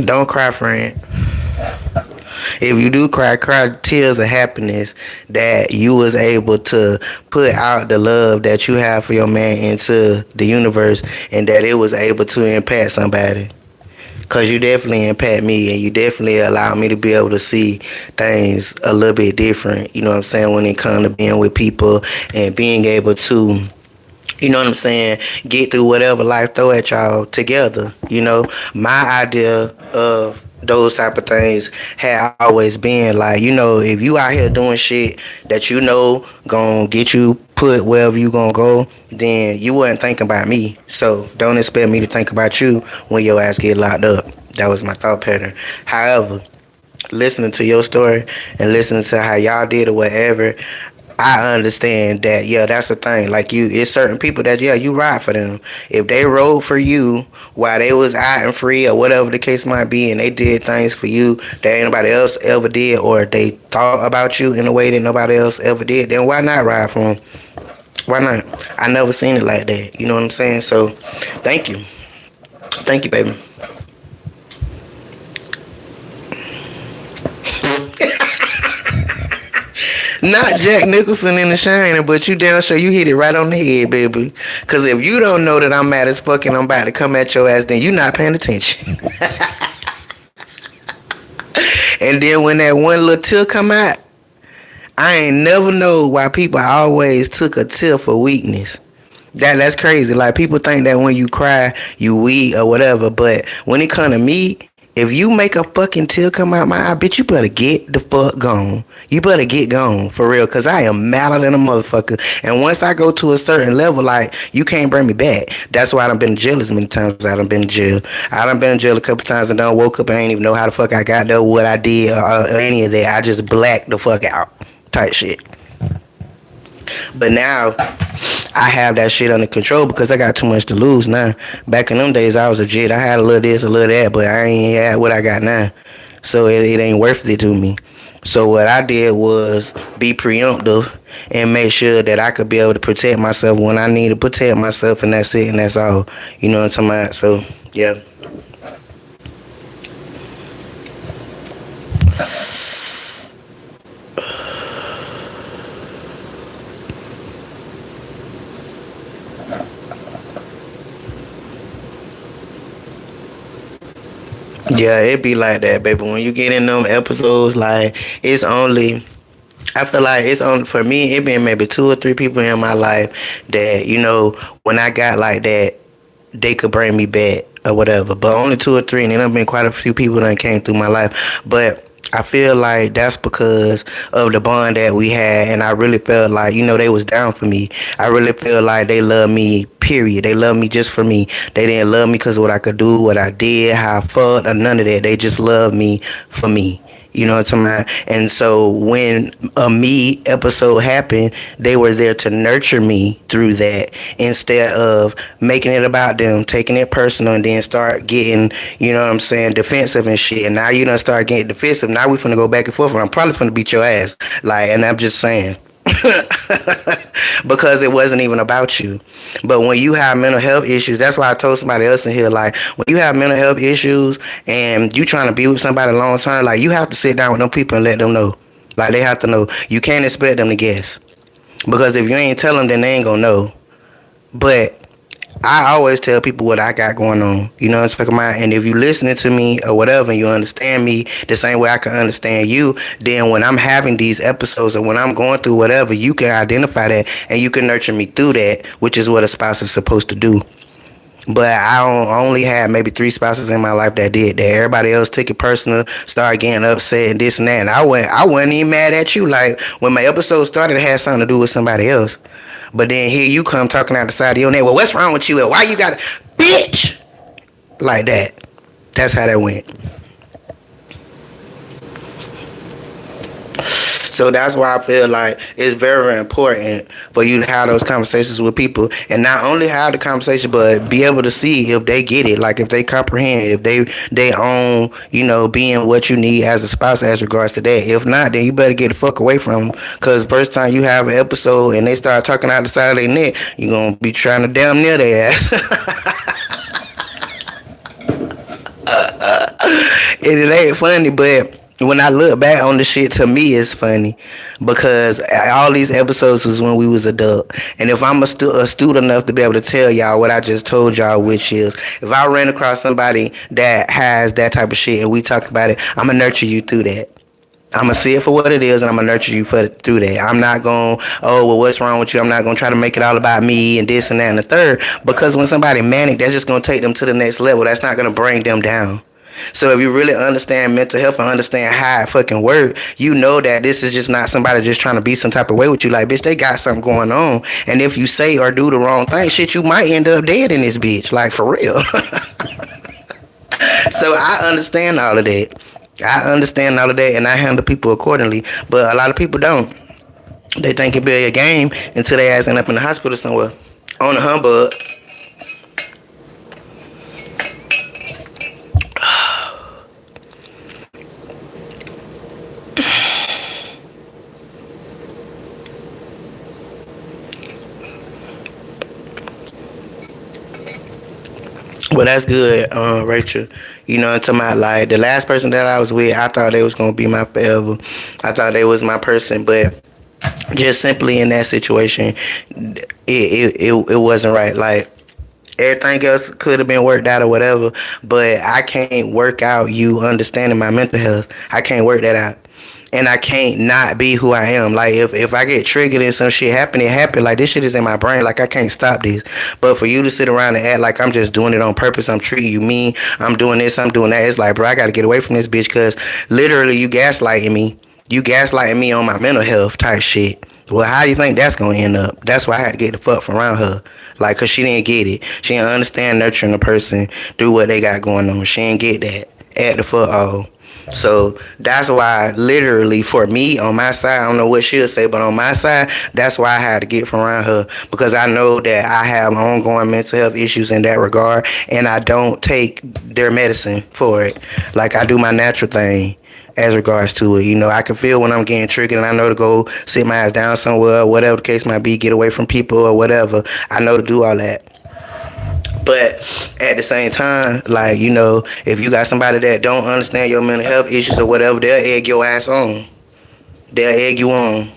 Don't cry, friend. If you do cry, cry tears of happiness that you was able to put out the love that you have for your man into the universe, and that it was able to impact somebody. Cause you definitely impact me, and you definitely allow me to be able to see things a little bit different. You know what I'm saying, when it comes to being with people and being able to, you know what I'm saying, get through whatever life throw at y'all together. You know, my idea of those type of things had always been like, you know, if you out here doing shit that you know gonna get you put wherever you gonna go, then you wasn't thinking about me. So don't expect me to think about you when your ass get locked up. That was my thought pattern. However, listening to your story and listening to how y'all did or whatever, I understand that, yeah, that's the thing. Like, you, it's certain people that, yeah, you ride for them. If they rode for you while they was out and free or whatever the case might be, and they did things for you that anybody else ever did, or they thought about you in a way that nobody else ever did, then why not ride for them? Why not? I never seen it like that. You know what I'm saying? So, thank you. Thank you, baby. Not Jack Nicholson in The Shining, but you damn sure you hit it right on the head, baby. Cause if you don't know that I'm mad as fuck and I'm about to come at your ass, then you not paying attention. And then when that one little tear come out, I ain't never know why people always took a tear for weakness. That's crazy. Like, people think that when you cry, you weak or whatever. But when it come to me, if you make a fucking tear come out my eye, bitch, you better get the fuck gone. You better get gone for real, cause I am madder than a motherfucker. And once I go to a certain level, like, you can't bring me back. That's why I done been in jail as many times as I done been in jail. I done been in jail a couple times and done woke up and I ain't even know how the fuck I got there, what I did, or any of that. I just blacked the fuck out, type shit. But now I have that shit under control because I got too much to lose now. Back in them days, I was a jit. I had a little this, a little that, but I ain't had what I got now. So it ain't worth it to me. So what I did was be preemptive and make sure that I could be able to protect myself when I need to protect myself, and that's it, and that's all. You know what I'm talking about? So, yeah. Yeah, it be like that, baby. When you get in them episodes, like, it's only, I feel like it's only, for me, it been maybe two or three people in my life that, you know, when I got like that, they could bring me back or whatever. But only two or three, and there been quite a few people that came through my life. But I feel like that's because of the bond that we had, and I really felt like, you know, they was down for me. I really feel like they love me, period. They love me just for me. They didn't love me because of what I could do, what I did, how I felt, or none of that. They just love me for me. You know what I'm saying? And so when a me episode happened, they were there to nurture me through that instead of making it about them, taking it personal, and then start getting, you know what I'm saying, defensive and shit. And now you done start getting defensive. Now we finna go back and forth, and I'm probably finna beat your ass. Like, and I'm just saying. Because it wasn't even about you. But when you have mental health issues, that's why I told somebody else in here, like, when you have mental health issues and you trying to be with somebody long term, like, you have to sit down with them people and let them know. Like, they have to know. You can't expect them to guess. Because if you ain't tell them, then they ain't gonna know. But I always tell people what I got going on. You know what I'm talking about? And if you listening to me or whatever, and you understand me the same way I can understand you, then when I'm having these episodes or when I'm going through whatever, you can identify that and you can nurture me through that, which is what a spouse is supposed to do. But I only had maybe 3 spouses in my life that did that. Everybody else took it personal, started getting upset and this and that. And I wasn't even mad at you. Like when my episode started, it had something to do with somebody else. But then here you come talking out the side of your neck. Well, what's wrong with you? Why you got bitch like that? That's how that went. So that's why I feel like it's very important for you to have those conversations with people, and not only have the conversation, but be able to see if they get it, like if they comprehend, if they own, being what you need as a spouse as regards to that. If not, then you better get the fuck away from them, because first time you have an episode and they start talking out the side of their neck, you gonna be trying to damn near their ass. It ain't funny, but when I look back on the shit, to me it's funny because all these episodes was when we was adult. And if I'm astute enough to be able to tell y'all what I just told y'all, which is if I ran across somebody that has that type of shit and we talk about it, I'm gonna nurture you through that. I'm gonna see it for what it is, and I'm gonna nurture you through that. I'm not gonna, oh well, what's wrong with you? I'm not gonna try to make it all about me and this and that and the third. Because when somebody manic, that's just gonna take them to the next level. That's not gonna bring them down. So if you really understand mental health and understand how it fucking works, you know that this is just not somebody just trying to be some type of way with you. Like, bitch, they got something going on. And if you say or do the wrong thing, shit, you might end up dead in this bitch. Like, for real. So I understand all of that. And I handle people accordingly. But a lot of people don't. They think it be a game until they ass end up in the hospital somewhere. On the humbug. Well, that's good, Rachel. I'm talking about, like, the last person that I was with, I thought they was gonna be my forever. I thought they was my person, but just simply in that situation, it wasn't right. Like, everything else could have been worked out or whatever, but I can't work out you understanding my mental health. I can't work that out. And I can't not be who I am. Like, if I get triggered and some shit happen, it happened. Like, this shit is in my brain. Like, I can't stop this. But for you to sit around and act like I'm just doing it on purpose, I'm treating you mean, I'm doing this, I'm doing that, it's like, bro, I gotta get away from this bitch, because literally you gaslighting me. You gaslighting me on my mental health type shit. Well, how you think that's gonna end up? That's why I had to get the fuck from around her. Like, cause she didn't get it. She didn't understand nurturing a person through what they got going on. She didn't get that at the fuck all. So that's why, literally, for me on my side, I don't know what she'll say, but on my side, that's why I had to get from around her, because I know that I have ongoing mental health issues in that regard, and I don't take their medicine for it. Like, I do my natural thing as regards to it. I can feel when I'm getting triggered, and I know to go sit my ass down somewhere, whatever the case might be, get away from people or whatever. I know to do all that. But at the same time, like, if you got somebody that don't understand your mental health issues or whatever, they'll egg your ass on. They'll egg you on.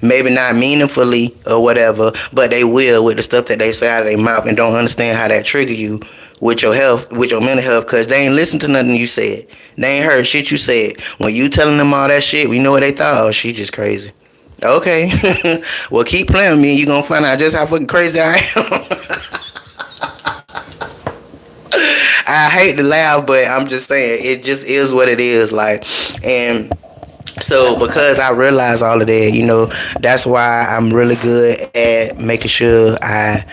Maybe not meaningfully or whatever, but they will with the stuff that they say out of their mouth, and don't understand how that trigger you with your health, with your mental health, because they ain't listened to nothing you said. They ain't heard shit you said. When you telling them all that shit, we know what they thought. Oh, she just crazy. Okay. Well, keep playing with me and you gonna find out just how fucking crazy I am. I hate to laugh, but I'm just saying it just is what it is. Like, and so because I realize all of that, that's why I'm really good at making sure I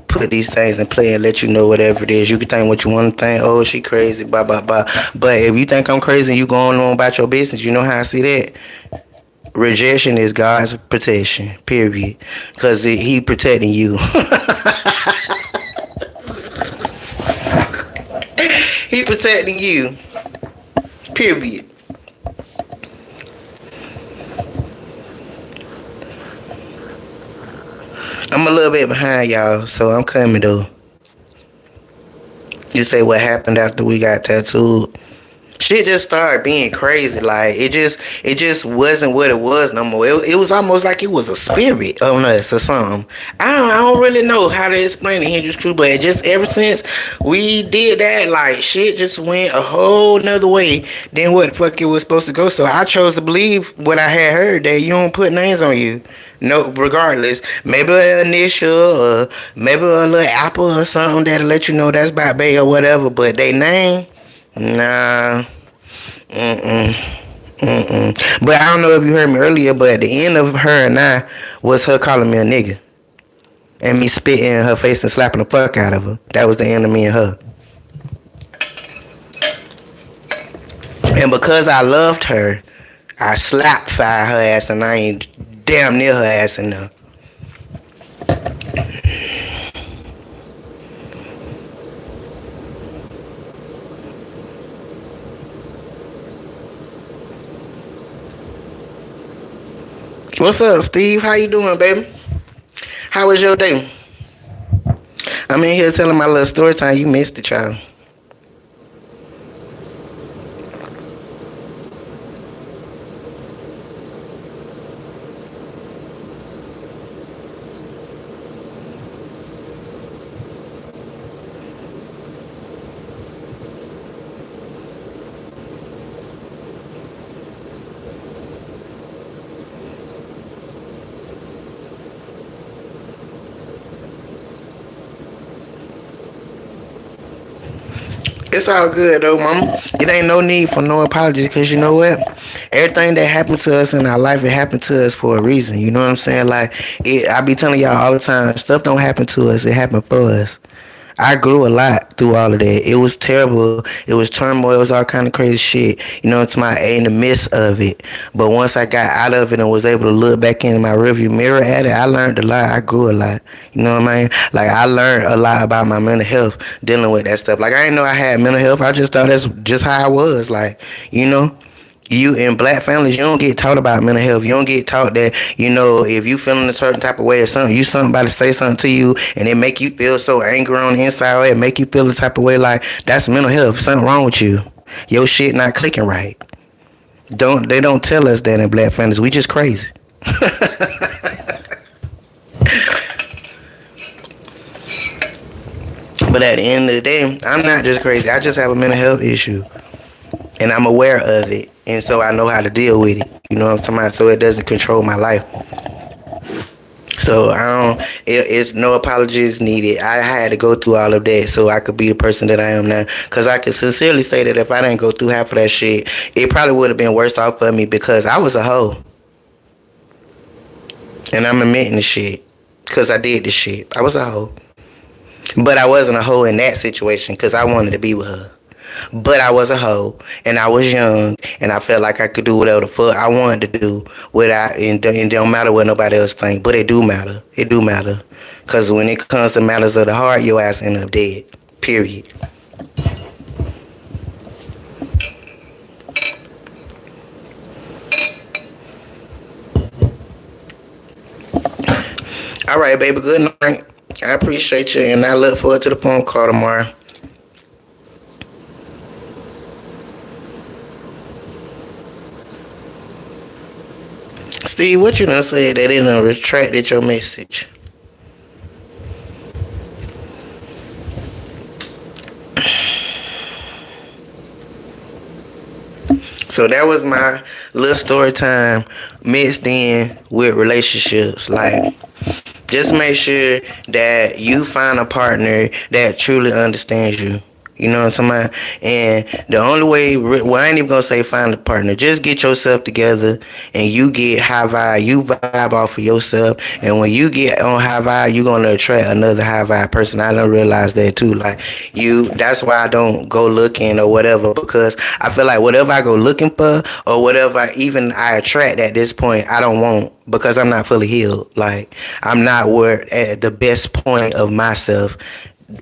put these things in play and let you know whatever it is. You can think what you want to think. Oh, she crazy, blah blah blah. But if you think I'm crazy and you going on about your business, you know how I see that. Rejection is God's protection. Period. Because He protecting you. He protecting you. Period. I'm a little bit behind y'all, so I'm coming though. You say what happened after we got tattooed? shit just started being crazy. Like it just wasn't what it was no more. It was almost like it was a spirit on us or something. I don't really know how to explain the Hendrix crew, but just ever since we did that, like shit just went a whole nother way than what the fuck it was supposed to go. So I chose to believe what I had heard, that you don't put names on you. No, regardless, maybe an initial or maybe a little apple or something that'll let you know that's by Bay or whatever. But they name, nah. Mm-mm. Mm-mm. But I don't know if you heard me earlier, but at the end of her and I was her calling me a nigga. And me spitting in her face and slapping the fuck out of her. That was the end of me and her. And because I loved her, I slapped fire her ass and I ain't damn near her ass enough. What's up, Steve? How you doing, baby? How was your day? I'm in here telling my little story time. You missed it, child. It's all good though, mama. It ain't no need for no apologies, cause you know what? Everything that happened to us in our life, it happened to us for a reason. You know what I'm saying? Like, I be telling y'all all the time, stuff don't happen to us, it happened for us. I grew a lot through all of that. It was terrible. It was turmoil. It was all kind of crazy shit. You know, it's my in the midst of it. But once I got out of it and was able to look back in my rearview mirror at it, I learned a lot. I grew a lot. You know what I mean? Like I learned a lot about my mental health dealing with that stuff. Like I didn't know I had mental health. I just thought that's just how I was. Like, you know. You in black families, you don't get taught about mental health. You don't get taught that, you know, if you feeling a certain type of way or something, somebody say something to you and it make you feel so angry on the inside or it make you feel the type of way, like that's mental health. Something wrong with you. Your shit not clicking right. They don't tell us that in black families. We just crazy. But at the end of the day, I'm not just crazy. I just have a mental health issue. And I'm aware of it. And so I know how to deal with it. You know what I'm talking about? So it doesn't control my life. So it's no apologies needed. I had to go through all of that so I could be the person that I am now. Because I could sincerely say that if I didn't go through half of that shit, it probably would have been worse off for me because I was a hoe. And I'm admitting the shit. Because I did the shit. I was a hoe. But I wasn't a hoe in that situation because I wanted to be with her. But I was a hoe, and I was young, and I felt like I could do whatever the fuck I wanted to do without, and it don't matter what nobody else think. But it do matter. It do matter. Because when it comes to matters of the heart, your ass end up dead. Period. All right, baby. Good night. I appreciate you, and I look forward to the phone call tomorrow. Steve, what you done said that it done retracted your message? So that was my little story time mixed in with relationships. Like, just make sure that you find a partner that truly understands you. You know what I'm talking about? And the only way, well, I ain't even gonna say find a partner. Just get yourself together and you get high vibe. You vibe off of yourself. And when you get on high vibe, you're gonna attract another high vibe person. I don't realize that too. Like that's why I don't go looking or whatever, because I feel like whatever I go looking for or whatever I attract at this point, I don't want, because I'm not fully healed. Like I'm not where at the best point of myself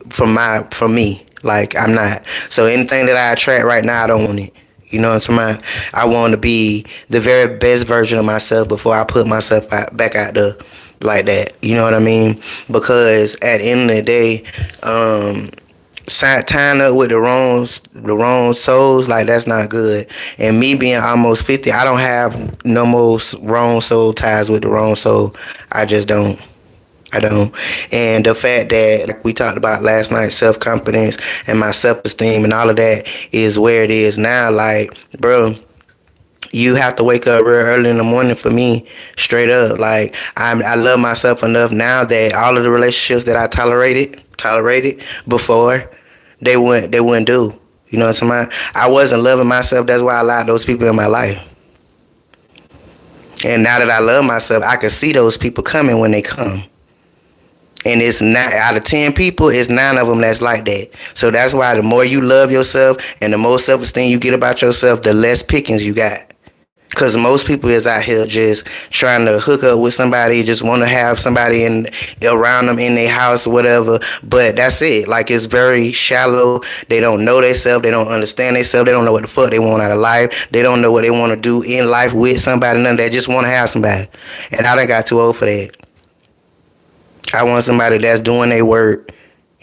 for me. Like I'm not. So anything that I attract right now, I don't want it. You know what I'm talking about? I want to be the very best version of myself before I put myself back out there like that. You know what I mean? Because at the end of the day, tying up with the wrong souls, like that's not good. And me being almost 50, I don't have no more wrong soul ties with the wrong soul. I just don't. I don't. And the fact that, like we talked about last night, self confidence and my self esteem and all of that is where it is now. Like, bro, you have to wake up real early in the morning for me, straight up. Like, I love myself enough now that all of the relationships that I tolerated before, they wouldn't do. You know what I'm saying? I wasn't loving myself. That's why I allowed those people in my life. And now that I love myself, I can see those people coming when they come. And it's not out of 10 people, it's 9 of them that's like that. So that's why the more you love yourself and the more self-esteem you get about yourself, the less pickings you got. Because most people is out here just trying to hook up with somebody, just want to have somebody around them in their house or whatever. But that's it. Like, it's very shallow. They don't know themselves. They don't understand themselves. They don't know what the fuck they want out of life. They don't know what they want to do in life with somebody. None of that. Just want to have somebody. And I done got too old for that. I want somebody that's doing their work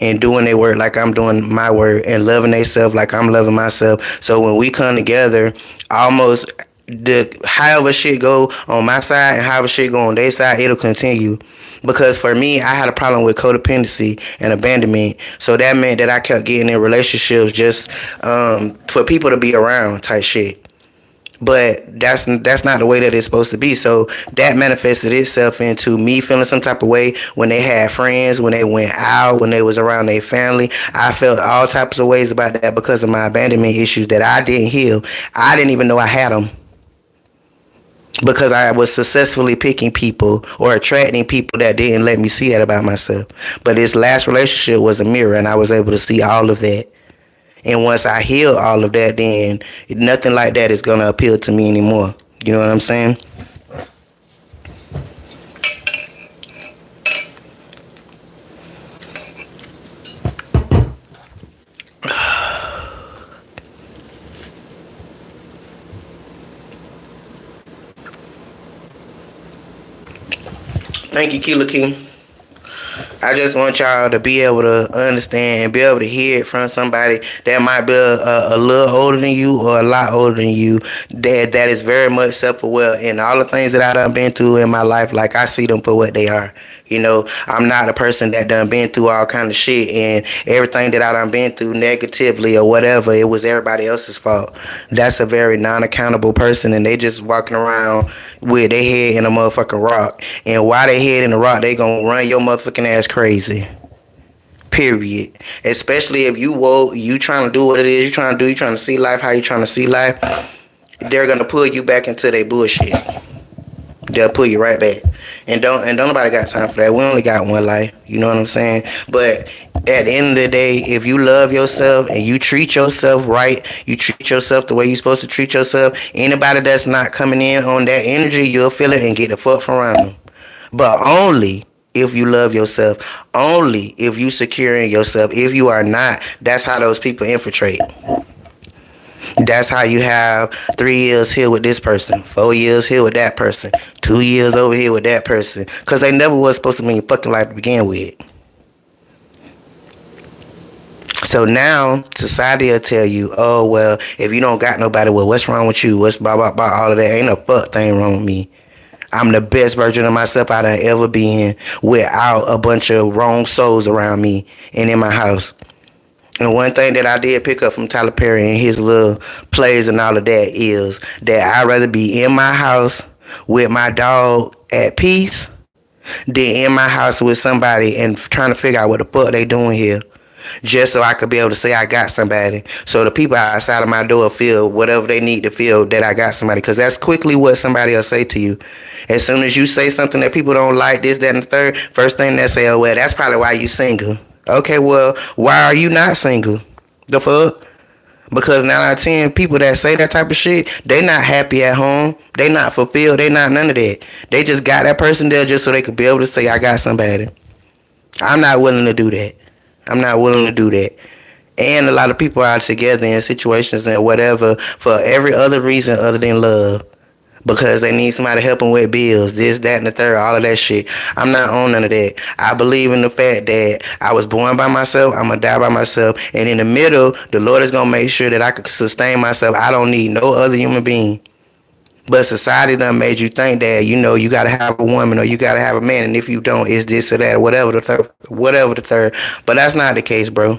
and doing their work like I'm doing my work and loving themselves like I'm loving myself. So when we come together, almost however shit go on my side and however shit go on their side, it'll continue. Because for me, I had a problem with codependency and abandonment. So that meant that I kept getting in relationships just for people to be around type shit. But that's not the way that it's supposed to be. So that manifested itself into me feeling some type of way when they had friends, when they went out, when they was around their family. I felt all types of ways about that because of my abandonment issues that I didn't heal. I didn't even know I had them because I was successfully picking people or attracting people that didn't let me see that about myself. But this last relationship was a mirror, and I was able to see all of that. And once I heal all of that, then nothing like that is gonna appeal to me anymore. You know what I'm saying? Thank you, Killer King. I just want y'all to be able to understand and be able to hear it from somebody that might be a little older than you or a lot older than you that is very much self-aware. And all the things that I done been through in my life, like, I see them for what they are. You know, I'm not a person that done been through all kind of shit, and everything that I done been through negatively or whatever, it was everybody else's fault. That's a very non-accountable person, and they just walking around with their head in a motherfucking rock. And while they head in the rock, they gonna run your motherfucking ass crazy. Period. Especially if you woke, you trying to do what it is you trying to do, you trying to see life how you trying to see life, they're gonna pull you back into their bullshit. They'll pull you right back. And don't nobody got time for that. We only got one life. You know what I'm saying? But at the end of the day, if you love yourself and you treat yourself right, you treat yourself the way you're supposed to treat yourself, anybody that's not coming in on that energy, you'll feel it and get the fuck from around them. But only if you love yourself, only if you secure in yourself. If you are not, that's how those people infiltrate. That's how you have 3 years here with this person, 4 years here with that person, 2 years over here with that person, because they never was supposed to be in your fucking life to begin with. So now society will tell you, oh, well, if you don't got nobody, well, what's wrong with you? What's blah, blah, blah, all of that. Ain't no fuck thing wrong with me. I'm the best version of myself I done ever been without a bunch of wrong souls around me and in my house. And one thing that I did pick up from Tyler Perry and his little plays and all of that is that I'd rather be in my house with my dog at peace than in my house with somebody and trying to figure out what the fuck they doing here. Just so I could be able to say I got somebody. So the people outside of my door feel whatever they need to feel that I got somebody. Because that's quickly what somebody will say to you. As soon as you say something that people don't like, this, that, and the third, first thing they say, oh, well, that's probably why you single. Okay, well, why are you not single? The fuck? Because 9 out of 10 people that say that type of shit, they not happy at home. They not fulfilled. They not none of that. They just got that person there just so they could be able to say, I got somebody. I'm not willing to do that. I'm not willing to do that. And a lot of people are together in situations and whatever for every other reason other than love. because they need somebody helping with bills, this, that, and the third, all of that shit. I'm not on none of that. I believe in the fact that I was born by myself, I'm gonna die by myself, and in the middle, the Lord is gonna make sure that I can sustain myself. I don't need no other human being. But society done made you think that, you gotta have a woman or you gotta have a man, and if you don't, it's this or that, or whatever the third, whatever the third. But that's not the case, bro.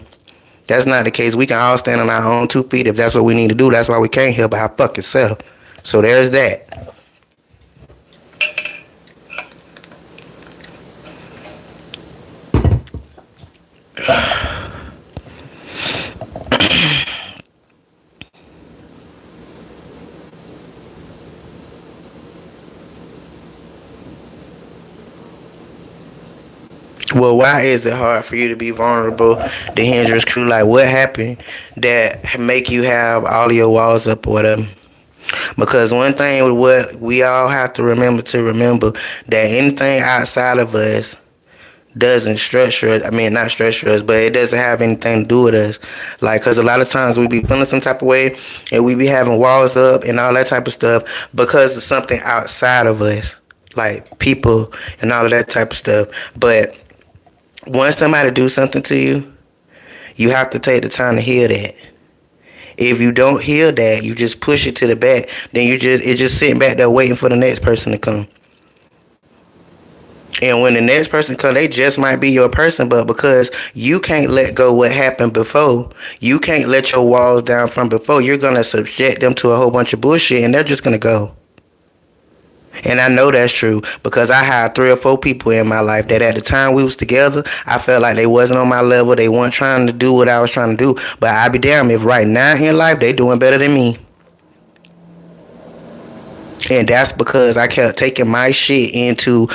That's not the case. We can all stand on our own 2 feet if that's what we need to do. That's why we can't help our fucking self. So there's that. Well, why is it hard for you to be vulnerable? The Hindrance crew, like, what happened that make you have all of your walls up or whatever? Because one thing with what we all have to remember that anything outside of us doesn't structure us. I mean, not structure us, but it doesn't have anything to do with us. Like, because a lot of times we be feeling some type of way and we be having walls up and all that type of stuff because of something outside of us, like people and all of that type of stuff. But once somebody do something to you, you have to take the time to heal that. If you don't heal that, you just push it to the back, then it's just sitting back there waiting for the next person to come. And when the next person come, they just might be your person, but because you can't let go what happened before, you can't let your walls down from before, you're gonna subject them to a whole bunch of bullshit and they're just gonna go. And I know that's true because I had 3 or 4 people in my life that at the time we was together, I felt like they wasn't on my level. They weren't trying to do what I was trying to do. But I'd be damned if right now in life they doing better than me. And that's because I kept taking my shit into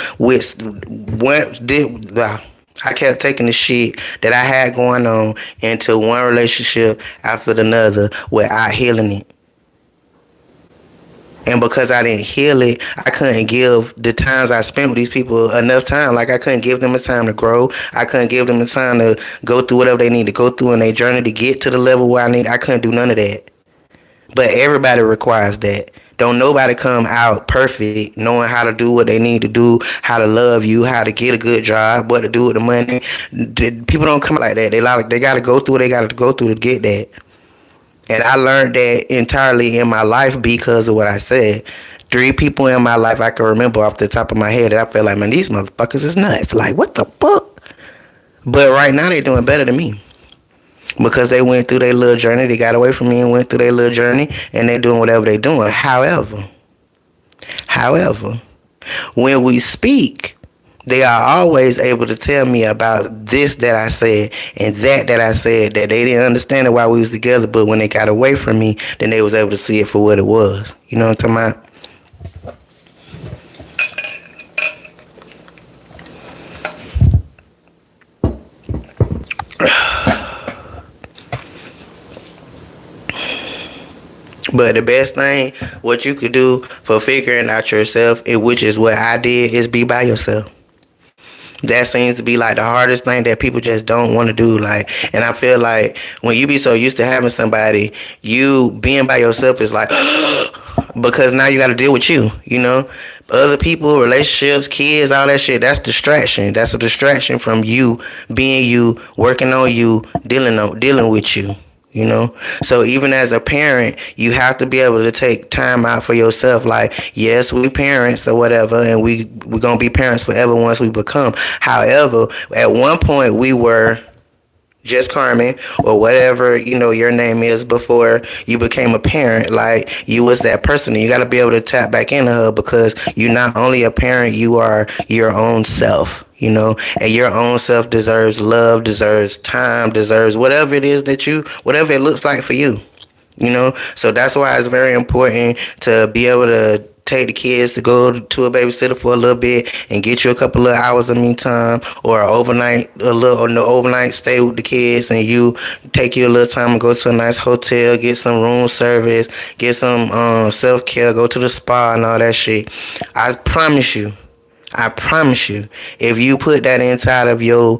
I kept taking the shit that I had going on into one relationship after another without healing it. And because I didn't heal it, I couldn't give the times I spent with these people enough time. Like, I couldn't give them the time to grow. I couldn't give them the time to go through whatever they need to go through in their journey to get to the level where I couldn't do none of that. But everybody requires that. Don't nobody come out perfect, knowing how to do what they need to do, how to love you, how to get a good job, what to do with the money. People don't come like that. They got to go through what they got to go through to get that. And I learned that entirely in my life because of what I said. 3 people in my life I can remember off the top of my head that I feel like, man, these motherfuckers is nuts. Like, what the fuck? But right now they doing better than me. Because they went through their little journey. They got away from me and went through their little journey. And they're doing whatever they're doing. However, when we speak, they are always able to tell me about this that I said and that I said that they didn't understand it while we was together, but when they got away from me, then they was able to see it for what it was. You know what I'm talking about? But the best thing, what you could do for figuring out yourself, which is what I did, is be by yourself. That seems to be like the hardest thing that people just don't want to do. Like, and I feel like when you be so used to having somebody, you being by yourself is like, because now you got to deal with you, other people, relationships, kids, all that shit. That's distraction. That's a distraction from you being you, working on you, dealing with you. So even as a parent, you have to be able to take time out for yourself. Like, yes, we parents or whatever, and we're gonna be parents forever once we become. However, at one point we were just Carmen or whatever your name is before you became a parent. Like, you was that person, and you got to be able to tap back into her because you're not only a parent, you are your own self. And your own self deserves love, deserves time, deserves whatever it is whatever it looks like for you. So that's why it's very important to be able to take the kids to go to a babysitter for a little bit and get you a couple of hours of me time, or no overnight stay with the kids, and you take you a little time and go to a nice hotel, get some room service, get some self-care, go to the spa and all that shit. I promise you, if you put that inside of your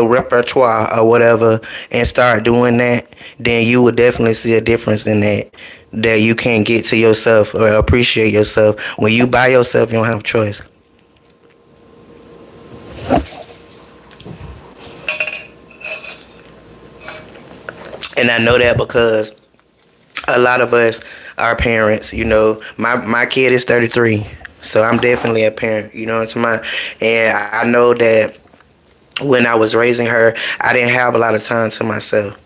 repertoire or whatever and start doing that, then you will definitely see a difference in that. that you can't get to yourself or appreciate yourself. When you by yourself, you don't have a choice. And I know that because a lot of us are parents. My kid is 33, so I'm definitely a parent. You know what I'm talking about? And I know that when I was raising her, I didn't have a lot of time to myself.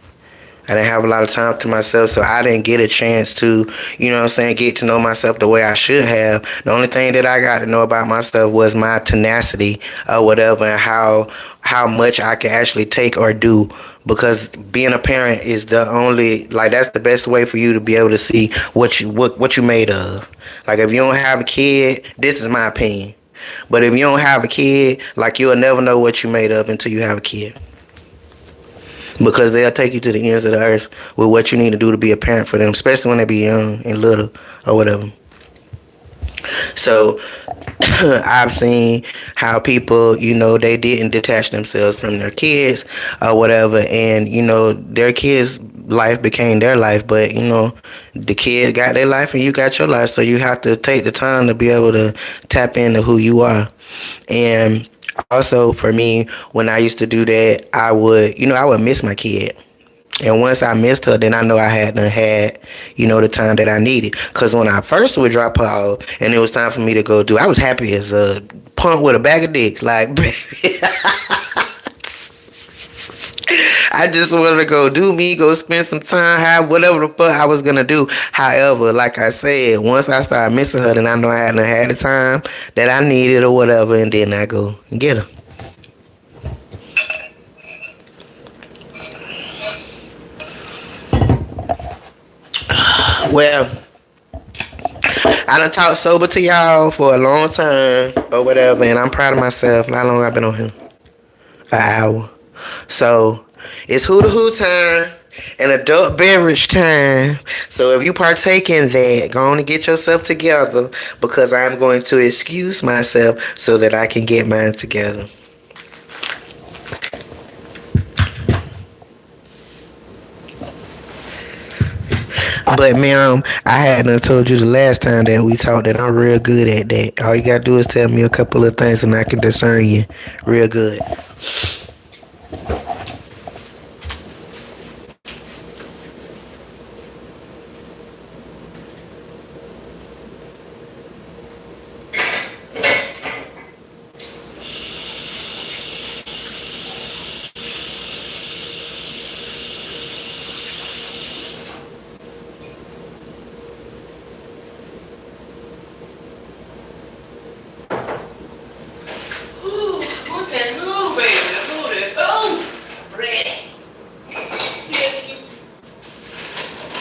I didn't have a lot of time to myself, so I didn't get a chance to, get to know myself the way I should have. The only thing that I got to know about myself was my tenacity or whatever, and how much I can actually take or do. Because being a parent is the only, like, that's the best way for you to be able to see what you made of. Like, if you don't have a kid, this is my opinion. But if you don't have a kid, like, you'll never know what you made of until you have a kid, because they'll take you to the ends of the earth with what you need to do to be a parent for them, especially when they be young and little or whatever. So I've seen how people, they didn't detach themselves from their kids or whatever, and their kids' life became their life, but the kids got their life and you got your life, so you have to take the time to be able to tap into who you are. And also for me, when I used to do that, I would miss my kid. And once I missed her, then I know I hadn't had, the time that I needed. Because when I first would drop her off and it was time for me to go do, I was happy as a punk with a bag of dicks. Like, baby, I just wanted to go do me, go spend some time, have whatever the fuck I was going to do. However, like I said, once I started missing her, then I know I hadn't had the time that I needed or whatever. And then I go and get her. Well, I done talked sober to y'all for a long time or whatever, and I'm proud of myself. How long I been on here? An hour. So it's Hoo to Hoo time and adult beverage time. So if you partake in that, go on and get yourself together, because I'm going to excuse myself so that I can get mine together. But ma'am, I hadn't told you the last time that we talked that I'm real good at that. All you gotta do is tell me a couple of things and I can discern you real good. Ooh, what's that new baby? Who this? Oh, ready.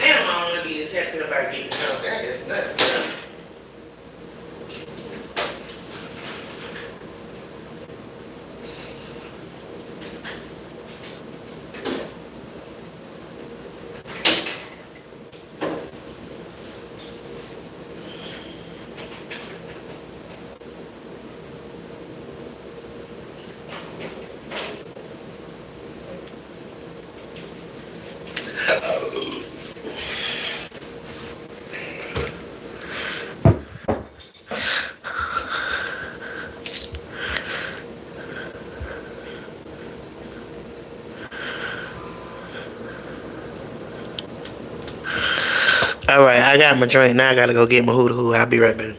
Damn, I don't want to be as happy about getting drunk. That is nuts. All right, I got my drink. Now I gotta go get my hoo hoo. I'll be right back.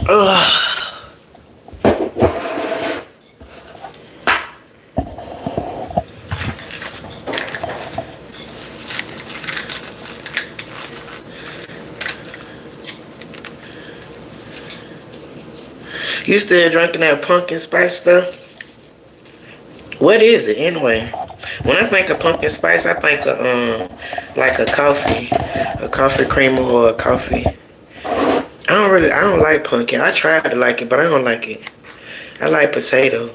Ugh. You still drinking that pumpkin spice stuff? What is it anyway? When I think of pumpkin spice, I think of like a coffee creamer or a coffee. I don't like pumpkin. I tried to like it, but I don't like it. I like potato,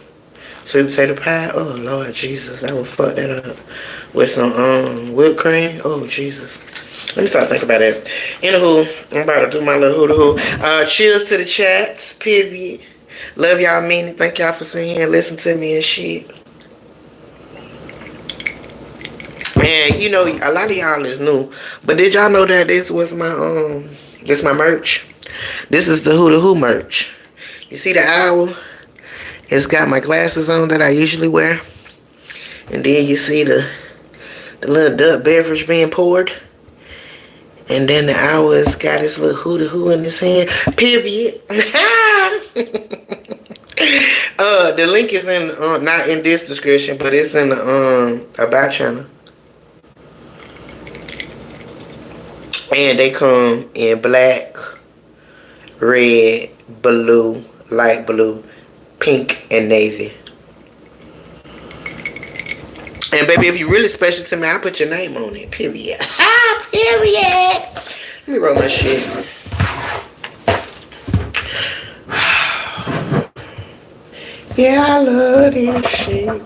sweet potato pie. Oh Lord Jesus, I would fuck that up with some whipped cream. Oh Jesus. Let me start thinking about that. Anywho, I'm about to do my little hoo cheers to the chats, period. Love y'all, mean. Thank y'all for sitting here and listening to me and shit. Man, you know, a lot of y'all is new, but did y'all know that this my merch? This is the Who merch. You see the owl? It's got my glasses on that I usually wear, and then you see the little duck beverage being poured, and then the owl has got his little Who in his hand. Period. The link is in not in this description, but it's in the about channel. And they come in black, red, blue, light blue, pink, and navy. And baby, if you're really special to me, I'll put your name on it. Period. Period. Let me roll my shit. Yeah, I love this shit.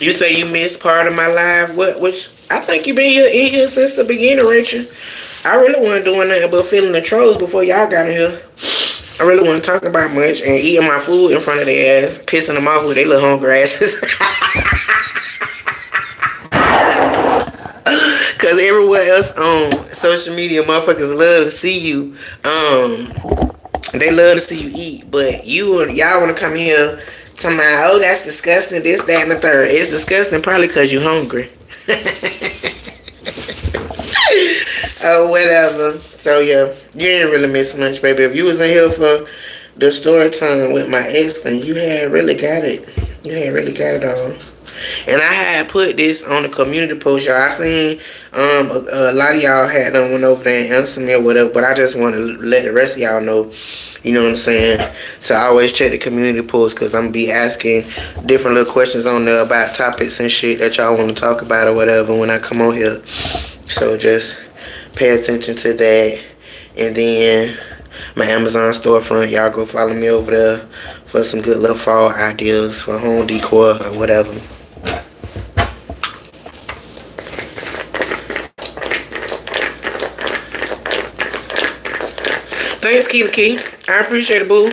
You say you missed part of my live. Which I think you been in here since the beginning, Rachel. I really wasn't doing nothing but feeling the trolls before y'all got in here. I really wasn't talking about much and eating my food in front of their ass, pissing them off with their little hungry asses. Cause everywhere else on social media, motherfuckers love to see you. They love to see you eat, but y'all want to come here. Talking about, oh, that's disgusting, this, that, and the third. It's disgusting probably because you're hungry. Oh, whatever. So, yeah, you ain't really missing much, baby. If you was in here for the story time with my ex, then you had really got it. You had really got it all. And I had put this on the community post, y'all. I seen a lot of y'all had done went over there and answered me or whatever, but I just want to let the rest of y'all know, you know what I'm saying? So I always check the community post because I'm going to be asking different little questions on there about topics and shit that y'all want to talk about or whatever when I come on here. So just pay attention to that. And then my Amazon storefront, y'all go follow me over there for some good little fall ideas for home decor or whatever. Thanks, Keela Key. I appreciate it, boo.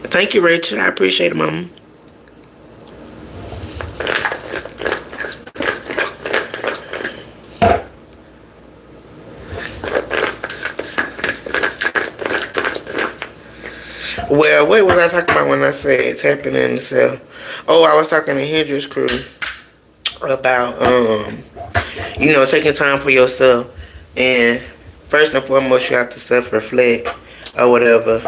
Thank you, Rachel. I appreciate it, mama. Well, what was I talking about when I said tapping in the cell? Oh, I was talking to Hendrix crew about you know, taking time for yourself. And first and foremost, you have to self-reflect or whatever.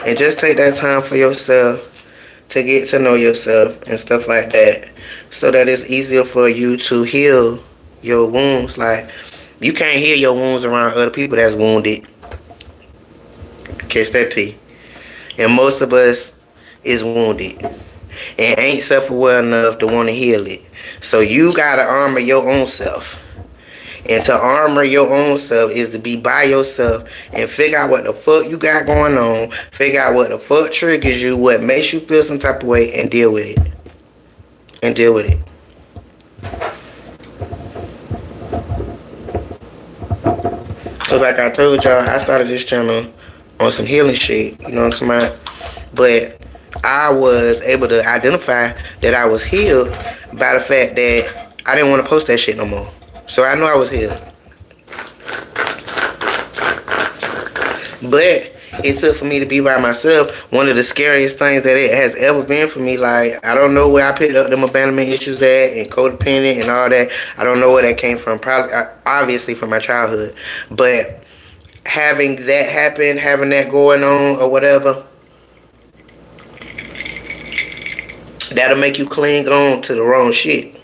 And just take that time for yourself to get to know yourself and stuff like that. So that it's easier for you to heal your wounds. Like, you can't heal your wounds around other people that's wounded. Catch that T. And most of us is wounded. And ain't self-aware enough to want to heal it. So you gotta armor your own self. And to armor your own self is to be by yourself and figure out what the fuck you got going on. Figure out what the fuck triggers you, what makes you feel some type of way, and deal with it. And deal with it. Because like I told y'all, I started this channel on some healing shit. You know what I'm talking about? But I was able to identify that I was healed by the fact that I didn't want to post that shit no more. So I know I was healed. But it took for me to be by myself. One of the scariest things that it has ever been for me. Like, I don't know where I picked up them abandonment issues at and codependent and all that. I don't know where that came from. Probably, obviously, from my childhood. But having that happen, having that going on or whatever, that'll make you cling on to the wrong shit.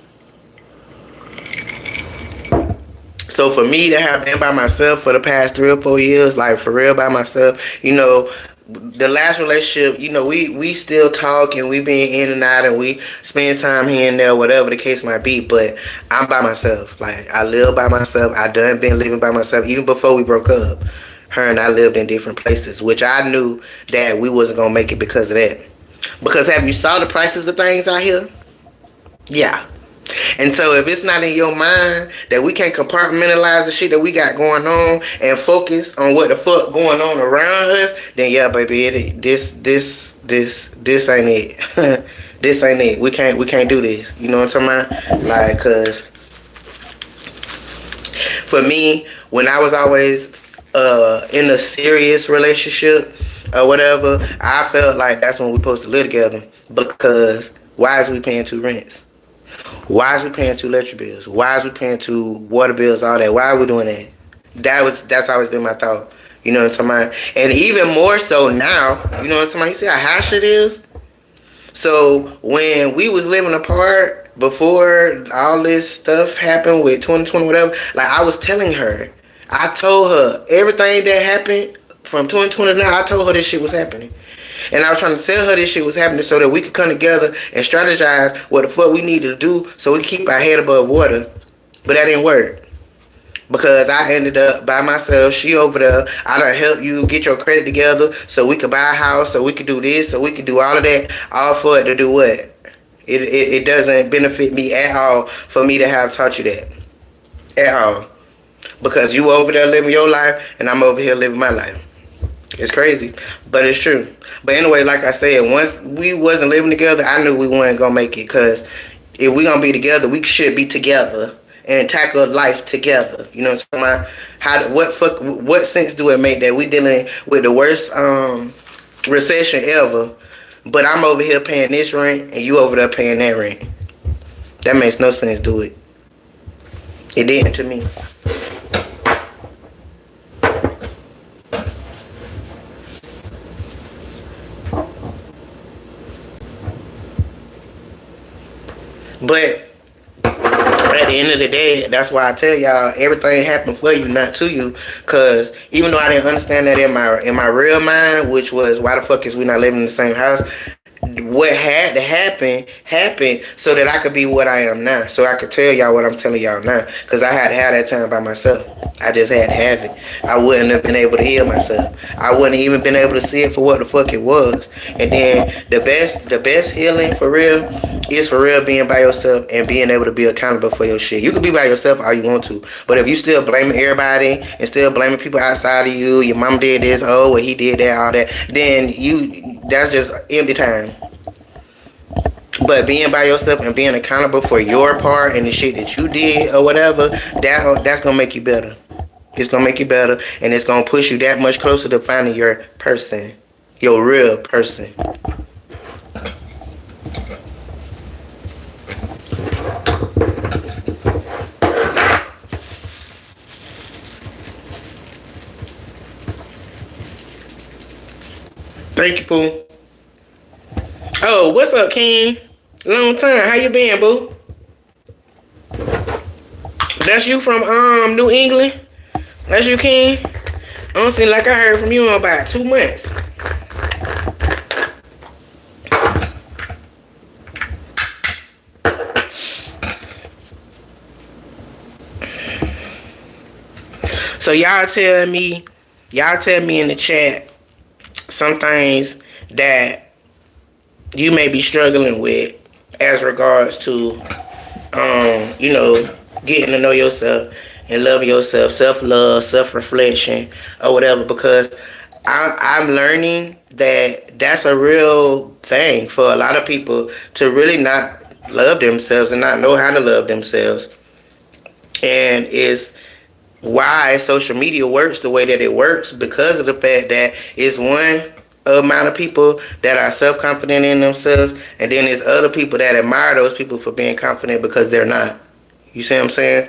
So for me to have been by myself for the past 3 or 4 years, like for real by myself, the last relationship, we still talk and we been in and out and we spend time here and there, whatever the case might be. But I'm by myself. Like, I live by myself. I done been living by myself even before we broke up. Her and I lived in different places, which I knew that we wasn't gonna make it because of that. Because have you saw the prices of things out here? Yeah. And so if it's not in your mind that we can't compartmentalize the shit that we got going on and focus on what the fuck going on around us, then yeah, baby, this ain't it. This ain't it. We can't do this. You know what I'm talking about? Like, cause for me, when I was always in a serious relationship or whatever, I felt like that's when we supposed to live together. Because why is we paying 2 rents? Why is we paying 2 electric bills? Why is we paying 2 water bills? All that. Why are we doing that? That's always been my thought. You know what I'm talking about? And even more so now. You know what I'm talking about? You see how harsh it is? So when we was living apart before all this stuff happened with 2020, whatever, like I was telling her, I told her everything that happened from 2020 to now. I told her this shit was happening. And I was trying to tell her this shit was happening so that we could come together and strategize what the fuck we needed to do so we could keep our head above water. But that didn't work. Because I ended up by myself. She over there. I done help you get your credit together so we could buy a house, so we could do this, so we could do all of that. All for it to do what? It doesn't benefit me at all for me to have taught you that. At all. Because you over there living your life and I'm over here living my life. It's crazy, but it's true. But anyway, like I said, once we wasn't living together, I knew we weren't gonna make it. Cause if we gonna be together, we should be together and tackle life together. You know what I'm talking about? What sense do it make that we dealing with the worst recession ever, but I'm over here paying this rent and you over there paying that rent? That makes no sense, do it? It didn't to me. But at the end of the day, that's why I tell y'all everything happened for you, not to you. Cause even though I didn't understand that in my real mind, which was why the fuck is we not living in the same house, what had to happen happened so that I could be what I am now. So I could tell y'all what I'm telling y'all now. Cause I had to have that time by myself. I just had to have it. I wouldn't have been able to heal myself. I wouldn't even been able to see it for what the fuck it was. And then the best healing for real is for real being by yourself and being able to be accountable for your shit. You can be by yourself all you want to, but if you still blaming everybody and still blaming people outside of you, your mom did this, oh, well, he did that, all that, then that's just empty time. But being by yourself and being accountable for your part and the shit that you did or whatever, that's gonna make you better. It's gonna make you better, and it's gonna push you that much closer to finding your person, your real person. Thank you, Pooh. Oh, what's up, King? Long time. How you been, boo? That's you from New England? That's you, King? I don't seem like I heard from you in about 2 months. So y'all tell me in the chat some things that you may be struggling with as regards to getting to know yourself and loving yourself, self-love, self-reflection, or whatever, because I'm learning that that's a real thing for a lot of people to really not love themselves and not know how to love themselves. And why social media works the way that it works, because of the fact that it's one amount of people that are self-confident in themselves, and then there's other people that admire those people for being confident because they're not. You see what I'm saying?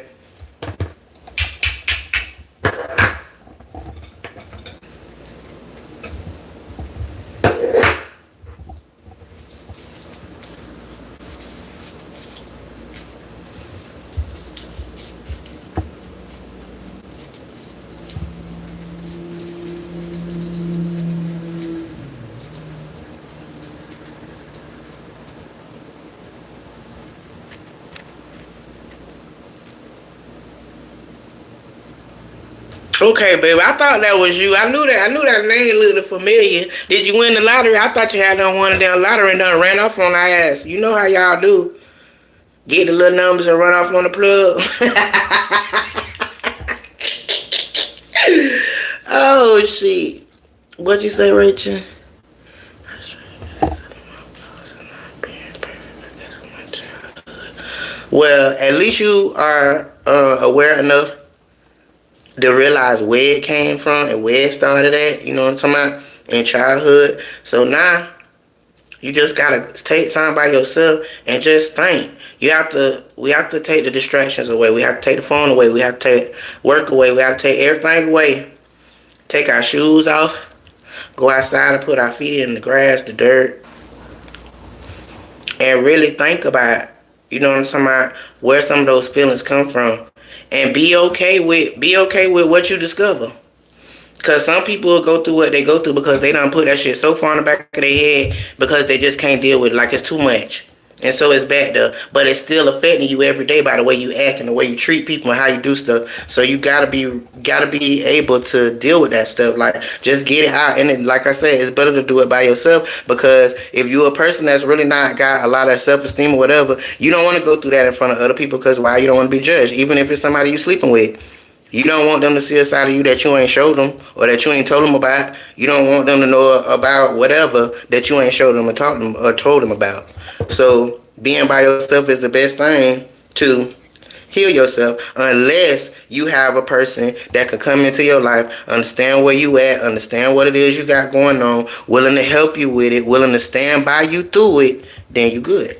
Okay, baby. I thought that was you. I knew that. I knew that name looked familiar. Did you win the lottery? I thought you had done one of them lottery and done ran off on our ass. You know how y'all do. Get the little numbers and run off on the plug. Oh shit. What you say, Rachel? Well, at least you are aware enough to realize where it came from and where it started at. You know what I'm talking about? In childhood. So now you just gotta take time by yourself and just think. We have to take the distractions away. We have to take the phone away. We have to take work away. We have to take everything away. Take our shoes off. Go outside and put our feet in the grass, the dirt, and really think about, you know what I'm talking about, where some of those feelings come from, and be okay with what you discover. Cause some people will go through what they go through because they done put that shit so far in the back of their head because they just can't deal with it. Like it's too much. And so it's bad though. But it's still affecting you every day by the way you act and the way you treat people and how you do stuff. So you gotta be able to deal with that stuff. Like just get it out. And then, like I said, it's better to do it by yourself, because if you're a person that's really not got a lot of self-esteem or whatever, you don't want to go through that in front of other people, because why? You don't want to be judged, even if it's somebody you sleeping with. You don't want them to see a side of you that you ain't showed them or that you ain't told them about. You don't want them to know about whatever that you ain't showed them or taught them or told them about. So being by yourself is the best thing to heal yourself, unless you have a person that could come into your life, understand where you at, understand what it is you got going on, willing to help you with it, willing to stand by you through it, then you good.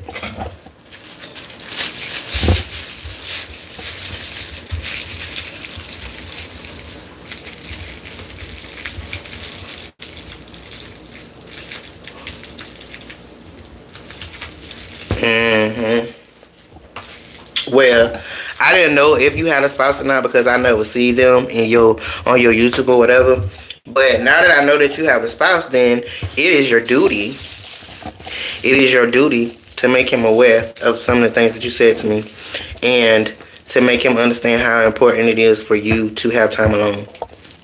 hmm Well, I didn't know if you had a spouse or not because I never see them in your on your YouTube or whatever. But now that I know that you have a spouse, then it is your duty. It is your duty to make him aware of some of the things that you said to me, and to make him understand how important it is for you to have time alone,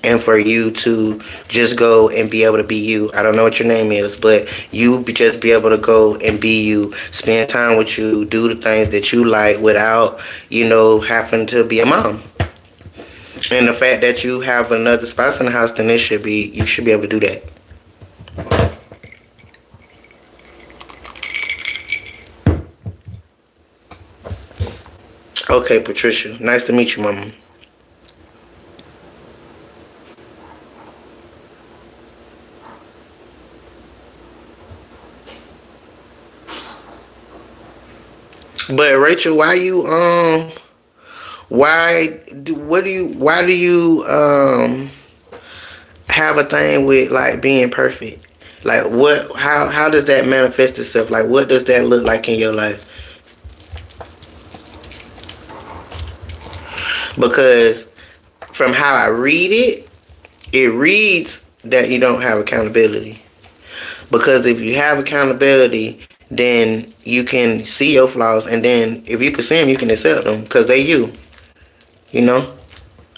and for you to just go and be able to be you. I don't know what your name is, but just be able to go and be you, spend time with you, do the things that you like without, having to be a mom. And the fact that you have another spouse in the house, then you should be able to do that. Okay, Patricia. Nice to meet you, Mama. But Rachel, why do you have a thing with like being perfect? Like how does that manifest itself? Like what does that look like in your life? Because from how I read it, it reads that you don't have accountability. Because if you have accountability, then you can see your flaws, and then if you can see them, you can accept them because they you. You know.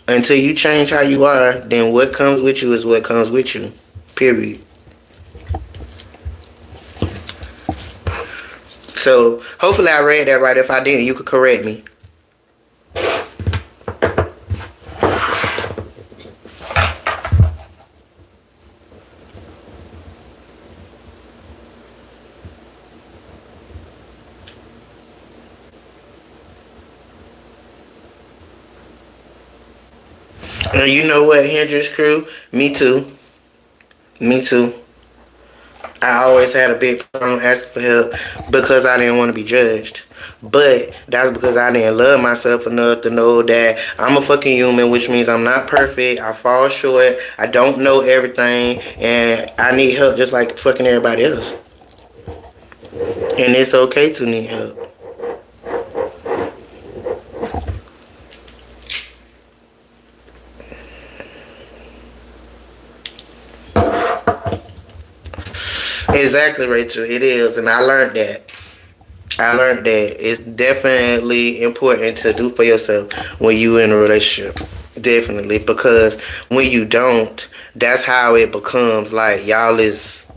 Until you change how you are, then what comes with you is what comes with you. Period. So hopefully I read that right. If I didn't, you could correct me. And you know what, Hendrix crew? Me too. Me too. I always had a big problem asking for help because I didn't want to be judged. But that's because I didn't love myself enough to know that I'm a fucking human, which means I'm not perfect. I fall short. I don't know everything. And I need help just like fucking everybody else. And it's okay to need help. Exactly, Rachel. It is. And I learned that. I learned that it's definitely important to do for yourself when you in a relationship. Definitely, because when you don't, that's how it becomes like y'all is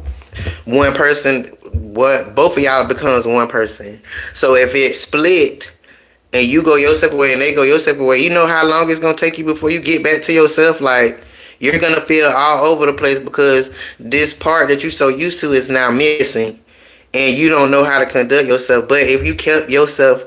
one person. What both of y'all becomes one person. So if it split and you go your separate way and they go your separate way, you know how long it's gonna take you before you get back to yourself. Like you're gonna feel all over the place because this part that you're so used to is now missing and you don't know how to conduct yourself. But if you kept yourself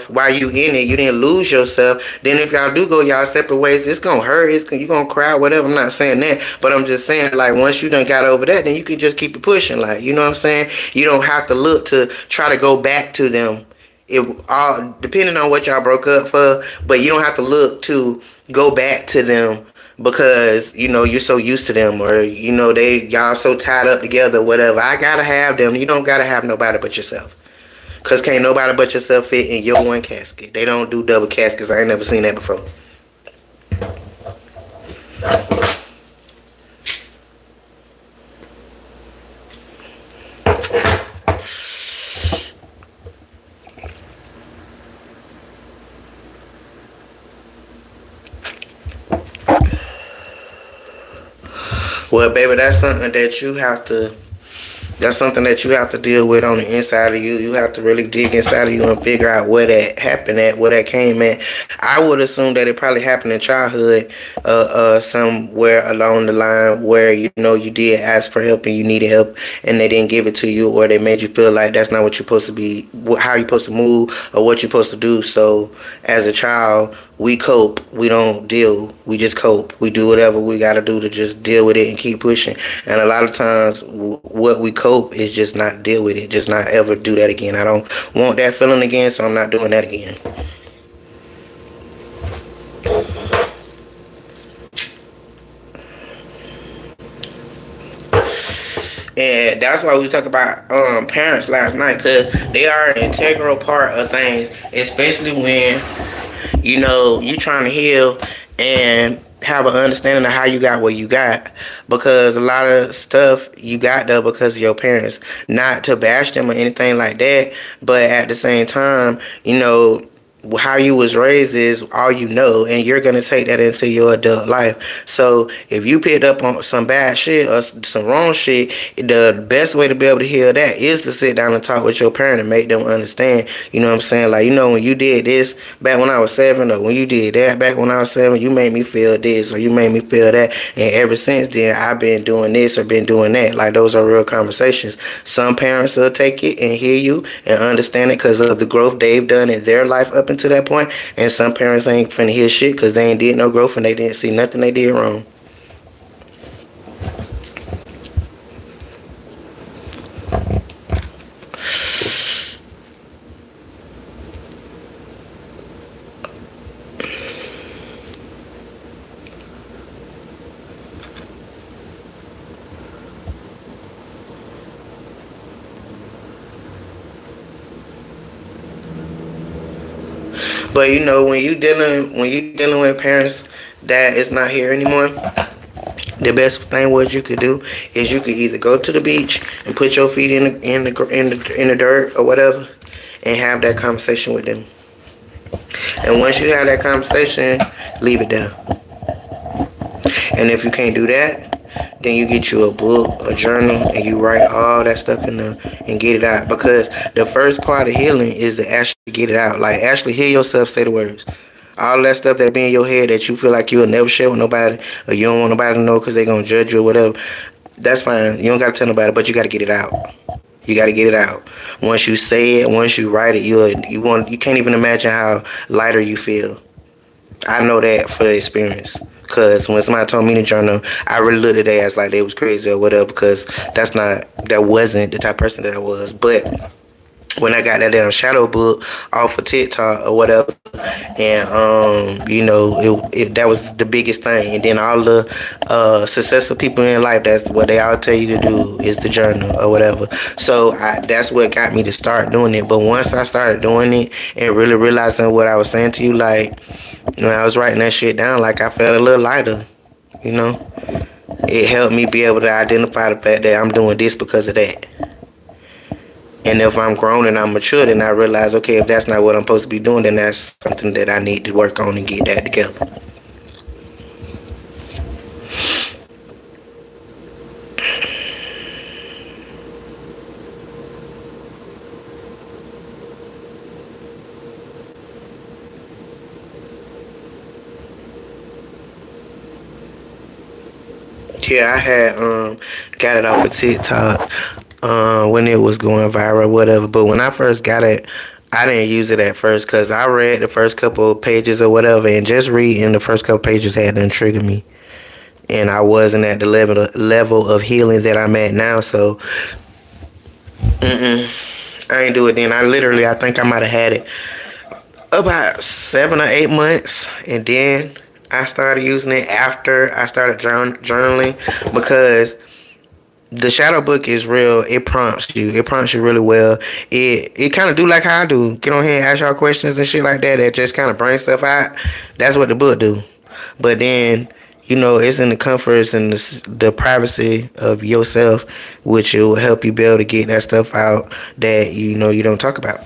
while you in it, you didn't lose yourself. Then if y'all do go y'all separate ways, it's gonna hurt. You gonna cry, whatever. I'm not saying that, but I'm just saying like once you done got over that, then you can just keep it pushing. Like you know what I'm saying. You don't have to look to try to go back to them. It all depending on what y'all broke up for, but you don't have to look to go back to them because you know you're so used to them or you know they y'all so tied up together whatever. I gotta have them. You don't gotta have nobody but yourself because can't nobody but yourself fit in your one casket. They don't do double caskets. I ain't never seen that before. Well baby, that's something that you have to deal with on the inside of you. You have to really dig inside of you and figure out where that happened at, where that came at. I would assume that it probably happened in childhood, somewhere along the line where you know you did ask for help and you needed help and they didn't give it to you, or they made you feel like that's not what you're supposed to be, how you're supposed to move, or what you're supposed to do. So as a child, we cope. We don't deal. We just cope. We do whatever we got to do to just deal with it and keep pushing. And a lot of times, what we cope is just not deal with it. Just not ever do that again. I don't want that feeling again, so I'm not doing that again. And that's why we talk about parents last night, because they are an integral part of things, especially when you know you trying to heal and have an understanding of how you got what you got, because a lot of stuff you got there because of your parents. Not to bash them or anything like that, but at the same time, you know how you was raised is all you know, and you're gonna take that into your adult life. So if you picked up on some bad shit or some wrong shit, the best way to be able to heal that is to sit down and talk with your parent and make them understand. You know what I'm saying? Like, you know, when you did this back when I was 7, or when you did that back when I was 7, you made me feel this or you made me feel that, and ever since then I've been doing this or been doing that. Like, those are real conversations. Some parents will take it and hear you and understand it because of the growth they've done in their life up until that point, and some parents ain't finna hear shit because they ain't did no growth and they didn't see nothing they did wrong. But you know, when you dealing with parents that is not here anymore, the best thing what you could do is you could either go to the beach and put your feet in the dirt or whatever, and have that conversation with them. And once you have that conversation, leave it there. And if you can't do that, then you get you a book, a journal, and you write all that stuff in there and get it out. Because the first part of healing is to actually get it out. Like, actually hear yourself say the words. All that stuff that be in your head that you feel like you'll never share with nobody, or you don't want nobody to know because they're going to judge you or whatever, that's fine. You don't got to tell nobody, but you got to get it out. You got to get it out. Once you say it, once you write it, you can't even imagine how lighter you feel. I know that for experience. Cause when somebody told me to journal, I really looked at their ass like they was crazy or whatever. Because that wasn't the type of person that I was. But when I got that damn shadow book off of TikTok or whatever, and that was the biggest thing. And then all the successful people in life, that's what they all tell you to do is the journal or whatever. So that's what got me to start doing it. But once I started doing it and really realizing what I was saying to you, like when I was writing that shit down, like I felt a little lighter, you know. It helped me be able to identify the fact that I'm doing this because of that. And if I'm grown and I'm mature, then I realize, okay, if that's not what I'm supposed to be doing, then that's something that I need to work on and get that together. Yeah, I had got it off of TikTok when it was going viral, whatever. But when I first got it, I didn't use it at first because I read the first couple of pages or whatever, and just reading the first couple pages had done triggered me, and I wasn't at the level of healing that I'm at now. So, I ain't do it then. I think I might have had it about 7 or 8 months, and then I started using it after I started journaling because the shadow book is real. It prompts you. It prompts you really well. It kind of do like how I do. Get on here and ask y'all questions and shit like that. That just kind of bring stuff out. That's what the book do. But then, it's in the comforts and the privacy of yourself, which it will help you be able to get that stuff out that you don't talk about.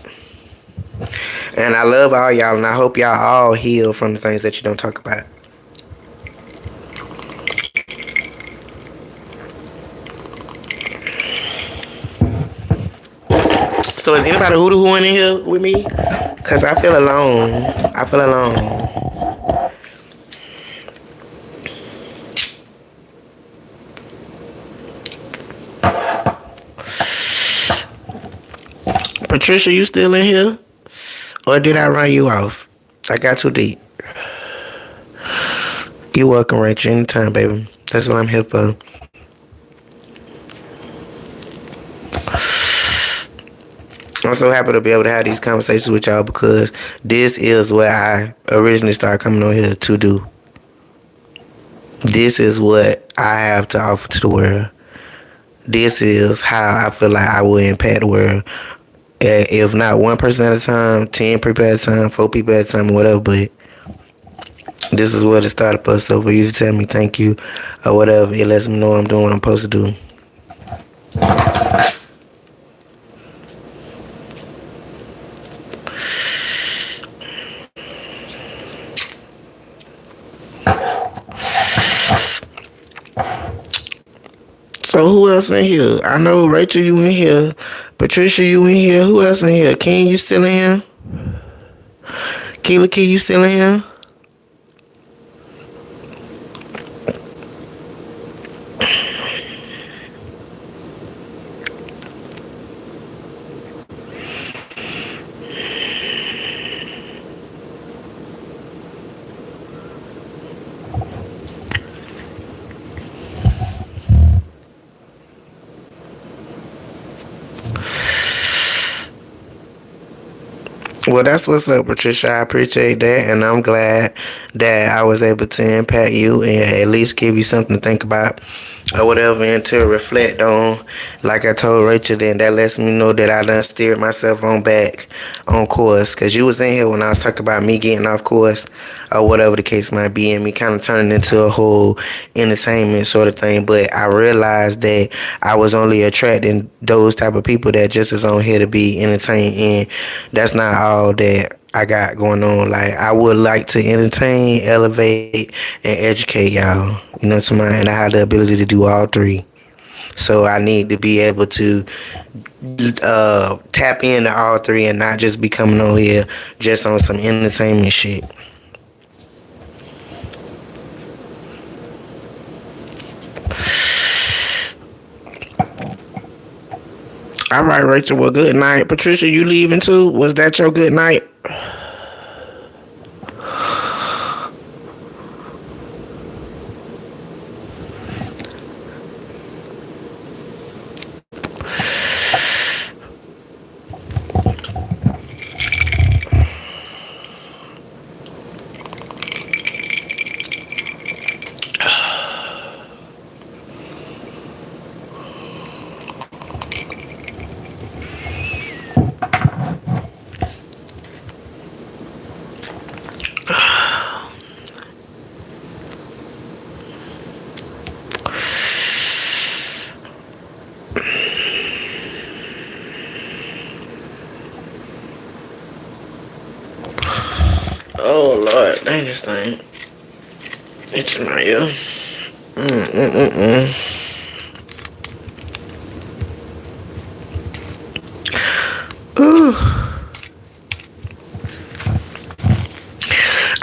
And I love all y'all, and I hope y'all all heal from the things that you don't talk about. So is anybody hooting in here with me? Cause I feel alone. I feel alone. Patricia, you still in here? Or did I run you off? I got too deep. You welcome, Rachel. Anytime, baby. That's what I'm here for. I'm so happy to be able to have these conversations with y'all because this is what I originally started coming on here to do. This is what I have to offer to the world. This is how I feel like I will impact the world. If not one person at a time, 10 people at a time, 4 people at a time, whatever, but this is what it started for. So for you to tell me thank you or whatever, it lets me know I'm doing what I'm supposed to do. So who else in here? I know Rachel, you in here. Patricia, you in here. Who else in here? King, you still in here? Keela Key, you still in here? Well, that's what's up, Patricia. I appreciate that, and I'm glad that I was able to impact you and at least give you something to think about or whatever and to reflect on. Like I told Rachel, then that lets me know that I done steered myself on back on course. Because you was in here when I was talking about me getting off course or whatever the case might be, and me kind of turning into a whole entertainment sort of thing. But I realized that I was only attracting those type of people that just is on here to be entertained, and that's not all that I got going on. Like, I would like to entertain, elevate, and educate y'all. You know what I'm saying? And I have the ability to do all three. So I need to be able to tap into all three and not just be coming on here just on some entertainment shit. All right, Rachel. Well, good night. Patricia, you leaving too? Was that your good night? Dang this thing. Itching my ear. Mm-mm-mm-mm. Ooh.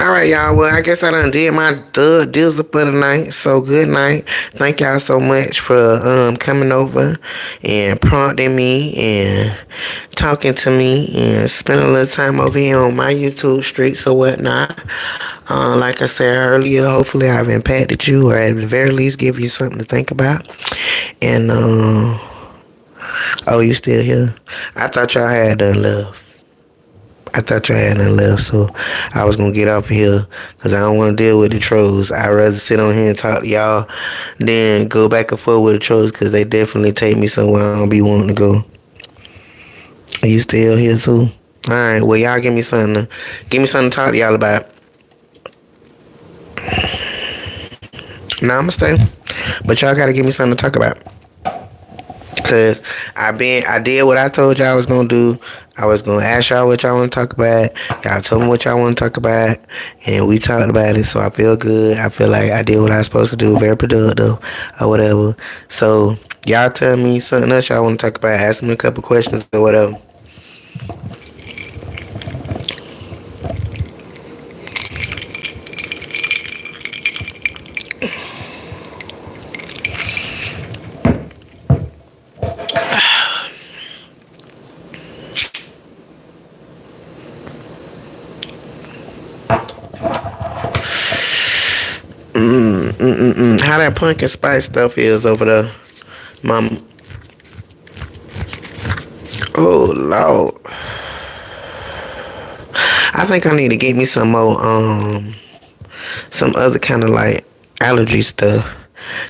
All right, y'all. Well, I guess I done did my thug dizzle for the night. So good night. Thank y'all so much for coming over and prompting me and talking to me and spending a little time over here on my YouTube streets or whatnot. Like I said earlier, hopefully I've impacted you or at the very least give you something to think about. And oh, you still here? I thought y'all had done love. I thought y'all had done left, so I was gonna get off of here because I don't want to deal with the trolls. I'd rather sit on here and talk to y'all than go back and forth with the trolls because they definitely take me somewhere I don't be wanting to go. Are you still here too? All right, well y'all give me something to talk to y'all about. Nah, I'ma stay, but y'all gotta give me something to talk about. Cause I did what I told y'all I was gonna do. I was gonna ask y'all what y'all want to talk about. Y'all told me what y'all want to talk about, and we talked about it. So I feel good. I feel like I did what I was supposed to do. Very productive, or whatever. So y'all tell me something else y'all want to talk about. Ask me a couple questions or whatever. How that pumpkin spice stuff is over there, mom? Oh Lord, I think I need to get me some more some other kind of like allergy stuff.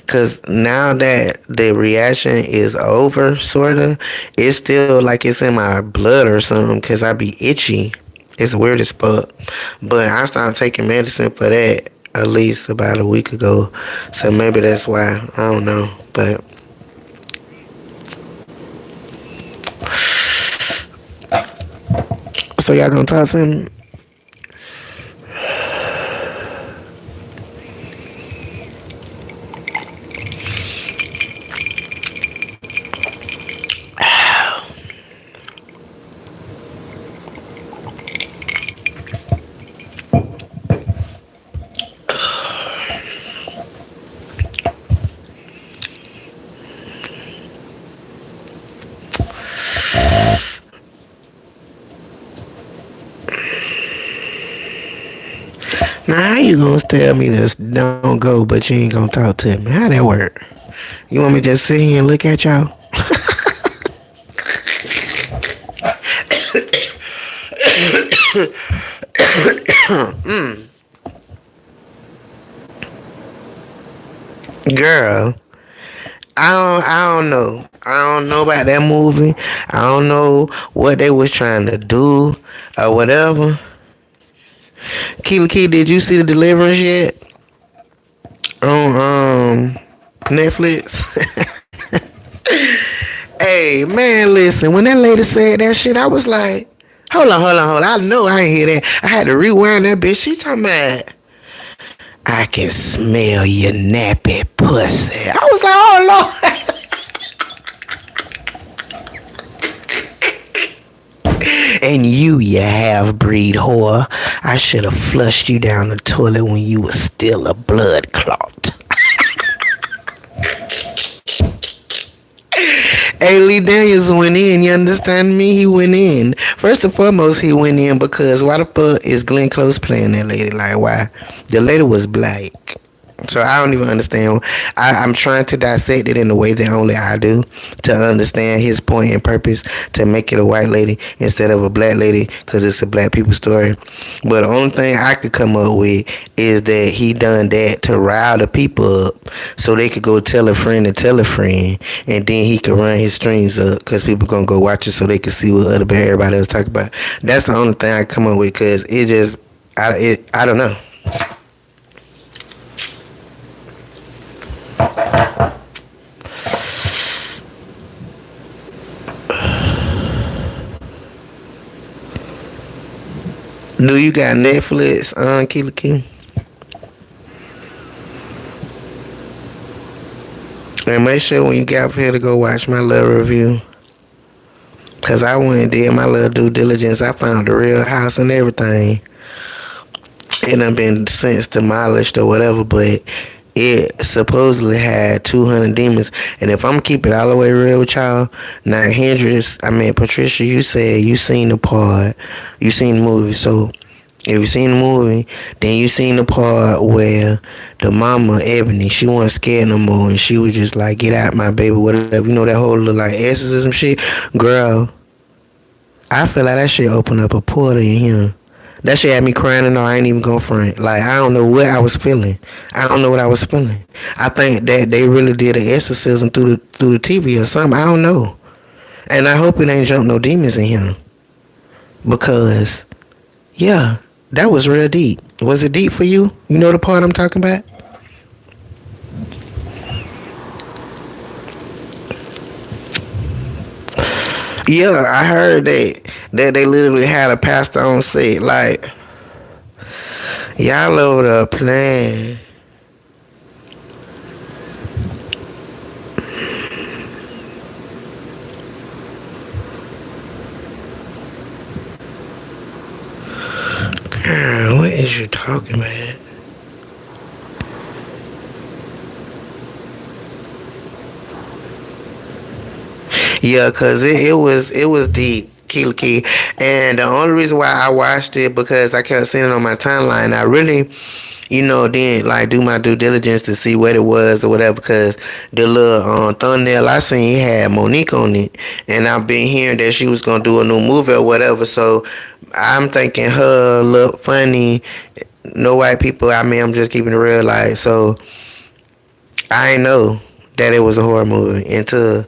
Cause now that the reaction is over, sorta, it's still like it's in my blood or something. Cause I be itchy. It's weird as fuck. But I started taking medicine for that at least about a week ago. So maybe that's why. I don't know. But so y'all gonna talk to him? Now how you gonna tell me this don't go, but you ain't gonna talk to me? How that work? You want me to just sit here and look at y'all? Girl, I don't know. I don't know about that movie. I don't know what they was trying to do or whatever. Keely Key, did you see the Deliverance yet on Netflix? Hey man, listen. When that lady said that shit, I was like, hold on. I know I ain't hear that. I had to rewind that bitch. She talking about, I can smell your nappy pussy. I was like, oh Lord. And you half-breed whore. I should have flushed you down the toilet when you was still a blood clot. Hey, Lee Daniels went in. You understand me? He went in. First and foremost, he went in because why the fuck is Glenn Close playing that lady? Like, why? The lady was black. So I don't even understand. I'm trying to dissect it in the way that only I do to understand his point and purpose to make it a white lady instead of a black lady because it's a black people story. But the only thing I could come up with is that he done that to rile the people up so they could go tell a friend and tell a friend, and then he could run his strings up because people gonna go watch it so they can see what everybody else talk about. That's the only thing I come up with because it just I don't know. Do you got Netflix on Keela Key? And make sure when you get off here to go watch my little review. Cause I went and did my little due diligence. I found the real house and everything. It done been since demolished or whatever, but it supposedly had 200 demons. And if I'm keeping it all the way real with y'all, now Hendrix, I mean Patricia, you said you seen the part, you seen the movie. So if you seen the movie, then you seen the part where the mama Ebony, she wasn't scared no more, and she was just like, "Get out, my baby," whatever. You know that whole little like exorcism shit, girl. I feel like that shit opened up a portal in here. That shit had me crying and all. I ain't even gonna front. Like I don't know what I was feeling. I don't know what I was feeling. I think that they really did an exorcism through the TV or something. I don't know. And I hope it ain't jump no demons in here. Because yeah, that was real deep. Was it deep for you? You know the part I'm talking about? Yeah, I heard that they literally had a pastor on set. Like y'all over there playing. Girl, what is you talking about? Yeah, cause it was deep, Keela Key, and the only reason why I watched it because I kept seeing it on my timeline. I really, didn't like do my due diligence to see what it was or whatever. Because the little thumbnail I seen had Monique on it, and I've been hearing that she was gonna do a new movie or whatever. So I'm thinking her look funny. No white people. I mean, I'm just keeping it real. Like so, I ain't know that it was a horror movie until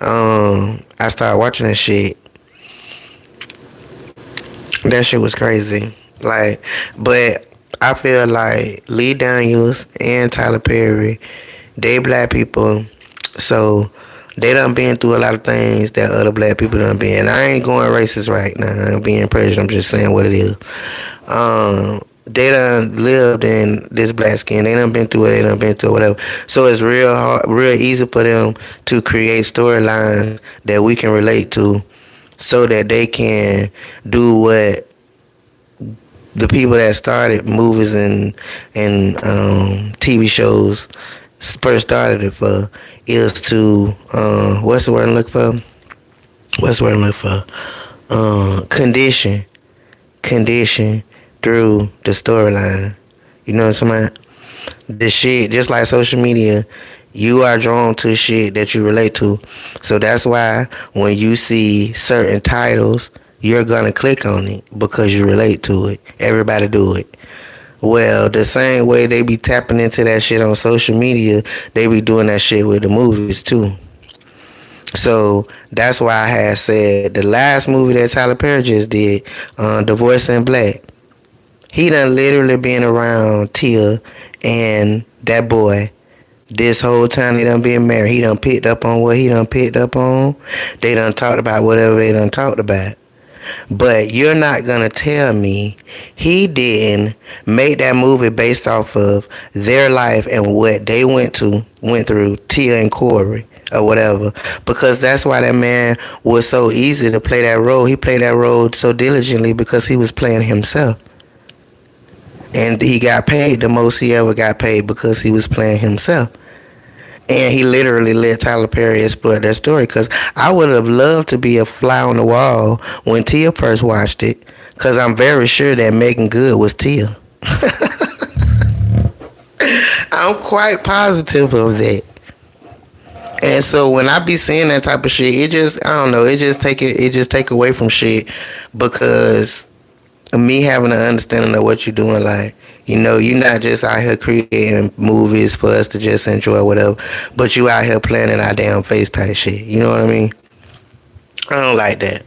I started watching that shit. That shit was crazy. Like, but I feel like Lee Daniels and Tyler Perry, they black people, so they done been through a lot of things that other black people done been. And I ain't going racist right now. I'm being prejudiced. I'm just saying what it is. They done lived in this black skin. They done been through it. They done been through whatever. So it's real hard, real easy for them to create storylines that we can relate to, so that they can do what the people that started movies and TV shows first started it for is to what's the word I'm looking for? What's the word I'm looking for? Condition through the storyline. You know what I'm saying? The shit, just like social media, you are drawn to shit that you relate to. So that's why when you see certain titles, you're gonna click on it because you relate to it. Everybody do it. Well, the same way they be tapping into that shit on social media, they be doing that shit with the movies too. So that's why I had said the last movie that Tyler Perry just did, The Voice in Black. He done literally been around Tia and that boy this whole time they done been married. He done picked up on what he done picked up on. They done talked about whatever they done talked about. But you're not gonna tell me he didn't make that movie based off of their life and what they went through, Tia and Corey or whatever. Because that's why that man was so easy to play that role. He played that role so diligently because he was playing himself. And he got paid the most he ever got paid because he was playing himself. And he literally let Tyler Perry exploit that story. Because I would have loved to be a fly on the wall when Tia first watched it. Because I'm very sure that Megan Good was Tia. I'm quite positive of that. And so when I be seeing that type of shit, it just, I don't know, it just take away from shit. Because me having an understanding of what you're doing, like, you're not just out here creating movies for us to just enjoy whatever, but you out here playing in our damn face type shit. You know what I mean? I don't like that.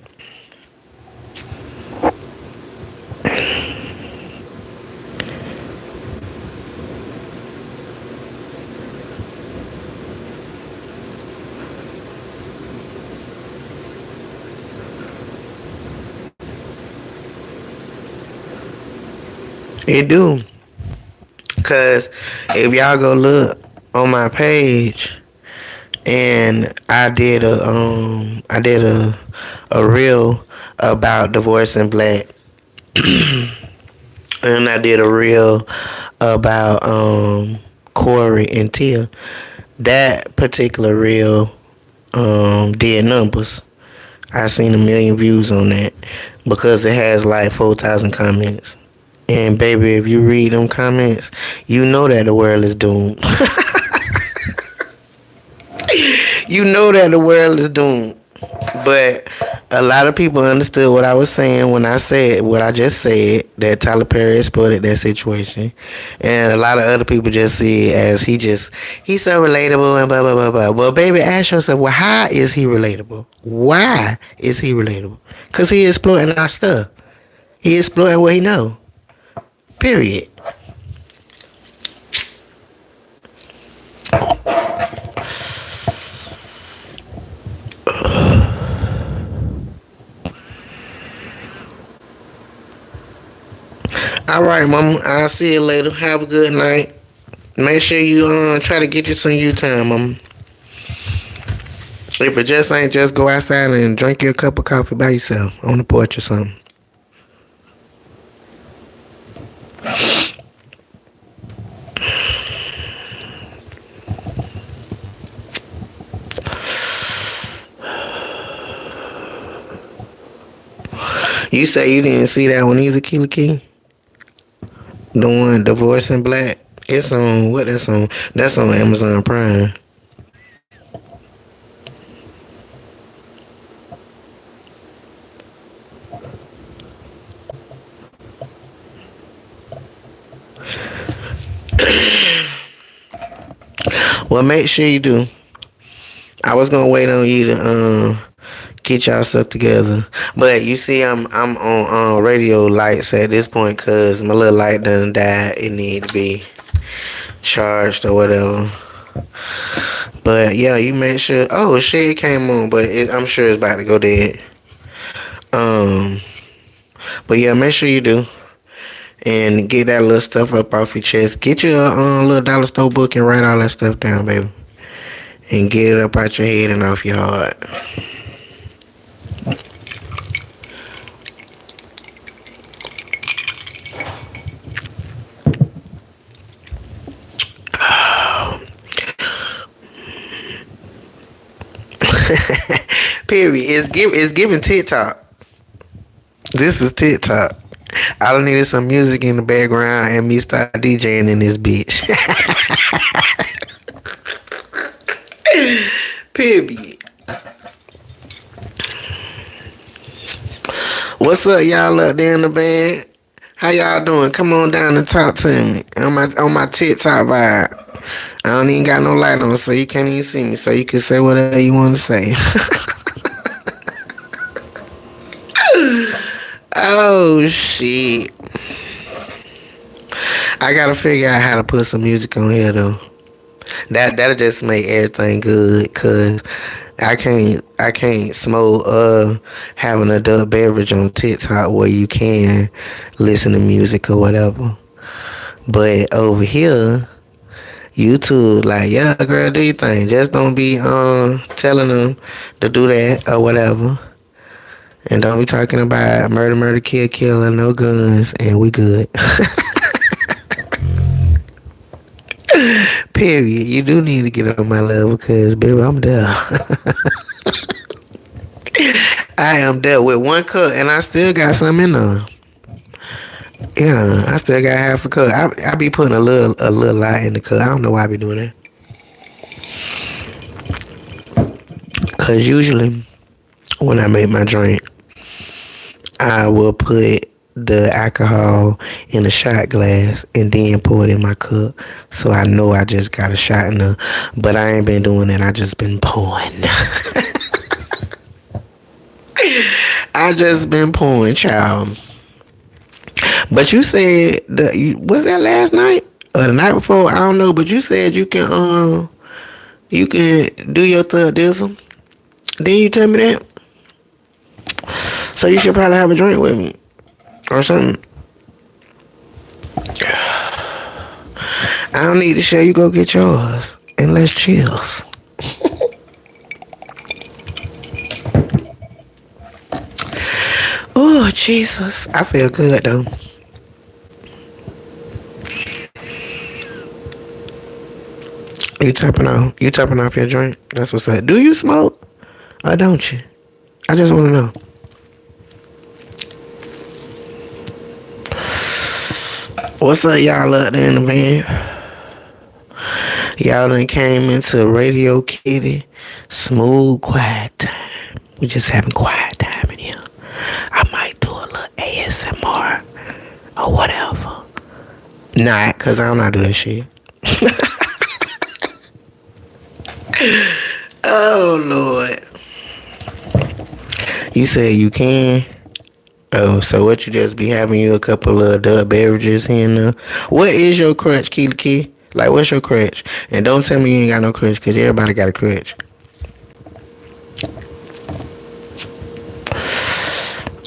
It do. Cause if y'all go look on my page, and I did a reel about divorcing black, and I did a reel about Corey and Tia. That particular reel did numbers. I seen 1 million views on that because it has like 4,000 comments. And baby, if you read them comments, you know that the world is doomed. You know that the world is doomed. But a lot of people understood what I was saying when I said what I just said, that Tyler Perry exploited that situation. And a lot of other people just see it as he's so relatable and blah, blah, blah, blah. Well, baby, ask yourself, well, how is he relatable? Why is he relatable? Because he exploiting our stuff. He exploiting what he know. Period. All right, mama. I'll see you later. Have a good night. Make sure you try to get you some you time, mama. If it just ain't, just go outside and drink you a cup of coffee by yourself on the porch or something. You say you didn't see that one either, Keela Key? The one, Divorcing Black? It's on, what that's on? That's on Amazon Prime. Well, make sure you do. I was gonna wait on you to get y'all stuff together, but you see, I'm on radio lights at this point because my little light done died. It need to be charged or whatever. But yeah, you make sure. Oh shit, it came on, but I'm sure it's about to go dead. Um, but yeah, make sure you do and get that little stuff up off your chest. Get your little dollar store book and write all that stuff down, baby, and get it up out your head and off your heart. Period. It's giving TikTok. This is TikTok. I don't need some music in the background and me start DJing in this bitch. Period. What's up, y'all up there in the band? How y'all doing? Come on down and talk to me on my TikTok vibe. I don't even got no light on, so you can't even see me. So you can say whatever you want to say. Oh shit! I gotta figure out how to put some music on here though. That'll just make everything good, cause I can't smoke have an adult beverage on TikTok where you can listen to music or whatever. But over here, YouTube, like, yeah, girl, do your thing. Just don't be telling them to do that or whatever. And don't be talking about murder, murder, kill, kill, and no guns, and we good. Period. You do need to get on my level because, baby, I'm there. I am there with one cup, and I still got some in there. Yeah, I still got half a cup. I be putting a little light in the cup. I don't know why I be doing that. Cause usually when I make my drink, I will put the alcohol in a shot glass and then pour it in my cup, so I know I just got a shot in there. But I ain't been doing that. I just been pouring. I just been pouring, child. But you said was that last night or the night before? I don't know. But you said you can do your third dizzle. Didn't you tell me that? So you should probably have a drink with me or something. I don't need to show you. Go get yours and let's chills. Oh Jesus, I feel good though. You tapping off your joint? That's what's up. Do you smoke or don't you? I just want to know. What's up, y'all up there in the van? Y'all done came into Radio Kitty. Smooth, quiet time. We just having quiet time in here. I might do a little ASMR or whatever. Nah, cause I don't know how to do that shit. Oh Lord. You said you can? Oh, so what you just be having you a couple of adult beverages here and there? What is your crutch, Keely Key? Like, what's your crutch? And don't tell me you ain't got no crutch, because everybody got a crutch.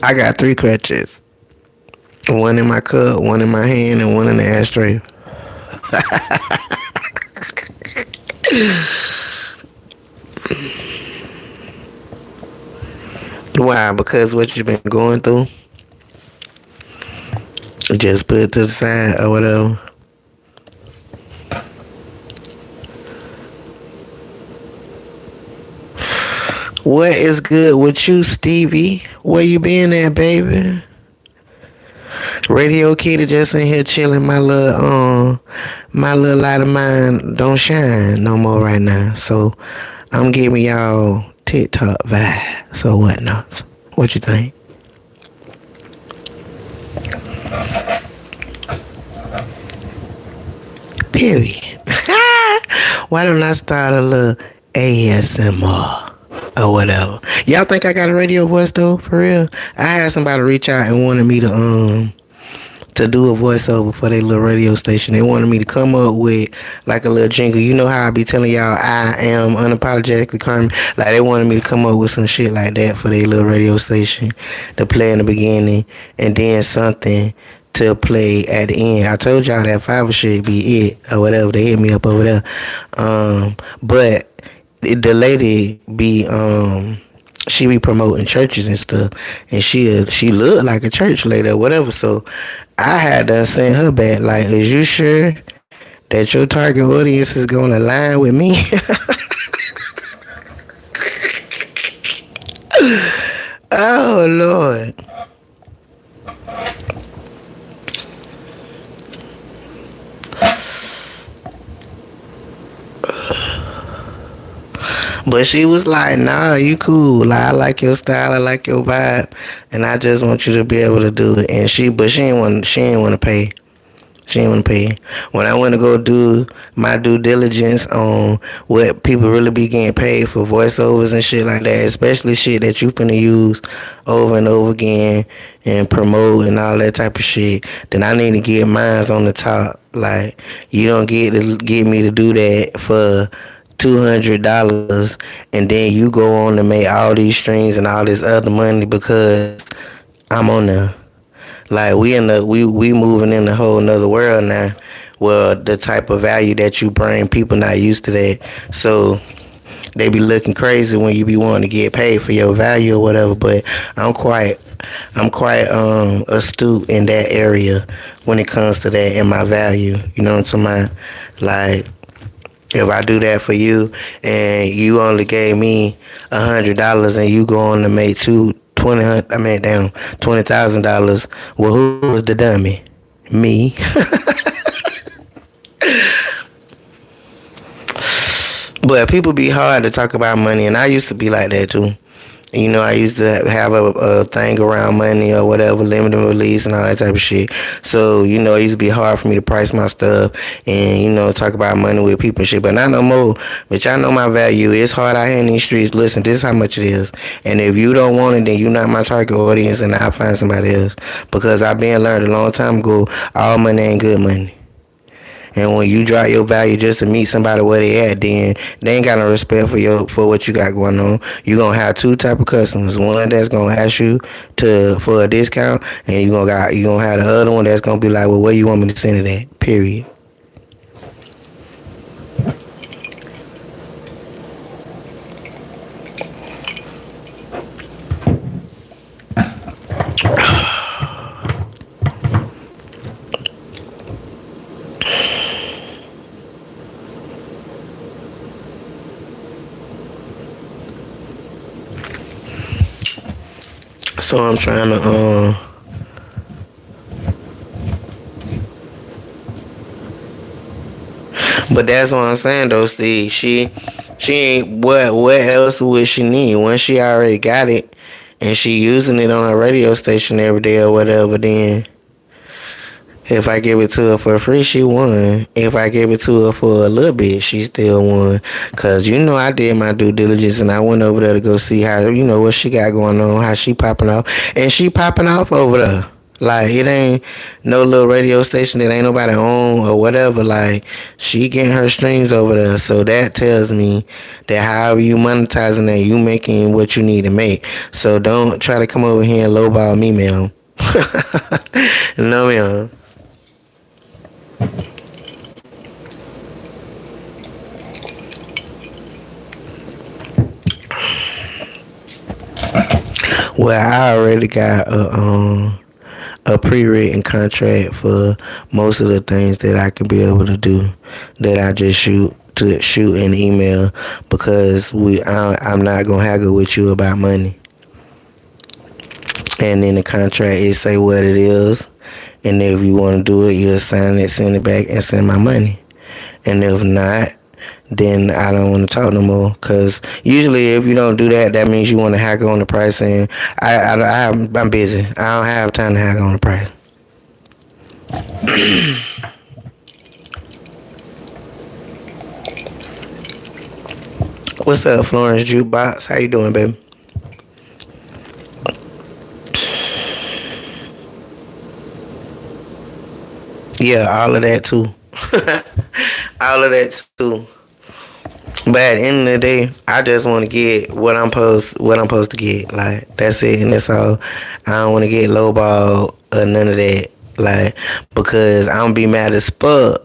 I got 3 crutches. One in my cup, one in my hand, and one in the ashtray. Why? Because what you been going through? Just put it to the side or whatever. What is good with you, Stevie? Where you been at, baby? Radio Kitty just in here chilling. My little light of mine don't shine no more right now. So I'm giving y'all TikTok vibe. So what not? What you think? Period. Why don't I start a little ASMR or whatever? Y'all think I got a radio voice though? For real? I had somebody reach out and wanted me to do a voiceover for their little radio station. They wanted me to come up with like a little jingle. You know how I be telling y'all I am unapologetically Carmen? Like they wanted me to come up with some shit like that for their little radio station to play in the beginning and then something to play at the end. I told y'all that Fiverr should be it or whatever. They hit me up over there. But the lady be she be promoting churches and stuff, and she looked like a church lady or whatever. So I had to send her back like, is you sure that your target audience is gonna align with me? Oh Lord. But she was like, nah, you cool. Like, I like your style, I like your vibe, and I just want you to be able to do it. And she ain't want to pay. She ain't want to pay. When I went to go do my due diligence on what people really be getting paid for voiceovers and shit like that, especially shit that you finna use over and over again and promote and all that type of shit, then I need to get mines on the top. Like, you don't get me to do that for $200 and then you go on to make all these streams and all this other money because I'm on there. Like we moving in a whole nother world now. Well, the type of value that you bring, people not used to that. So they be looking crazy when you be wanting to get paid for your value or whatever. But I'm quite astute in that area when it comes to that and my value. You know what I'm talking about? Like, if I do that for you and you only gave me $100 and you go on to make $20,000, well, who was the dummy? Me. But people be hard to talk about money, and I used to be like that too. You know, I used to have a thing around money or whatever, limited release and all that type of shit. So, you know, it used to be hard for me to price my stuff and, you know, talk about money with people and shit. But not no more. But y'all know my value. It's hard out here in these streets. Listen, this is how much it is. And if you don't want it, then you're not my target audience and I'll find somebody else. Because I've been learned a long time ago, all money ain't good money. And when you drop your value just to meet somebody where they at, then they ain't got no respect for what you got going on. You gonna have two type of customers. One that's gonna ask you to for a discount, and you gonna have the other one that's gonna be like, well, where you want me to send it at? Period. So I'm trying to but that's what I'm saying though, Steve. She ain't what else would she need? Once she already got it and she using it on a radio station every day or whatever, then if I give it to her for free, she won. If I give it to her for a little bit, she still won. Cause I did my due diligence and I went over there to go see how what she got going on, how she popping off, and she popping off over there. Like it ain't no little radio station that ain't nobody on or whatever. Like she getting her streams over there, so that tells me that however you monetizing that, you making what you need to make. So don't try to come over here and lowball me, ma'am. No, ma'am. Well, I already got a pre-written contract for most of the things that I can be able to do. That I just shoot an email because I'm not gonna haggle with you about money. And in the contract it say what it is, and if you want to do it, you sign it, send it back, and send my money. And if not, then I don't want to talk no more. Cause usually, if you don't do that, that means you want to hack on the price, and I'm busy. I don't have time to hack on the price. What's up, Florence Jukebox? How you doing, baby? Yeah, all of that too. All of that too. But at the end of the day, I just want to get what I'm supposed to get. Like that's it, and that's all. I don't want to get lowball or none of that. Like because I'm gonna be mad as fuck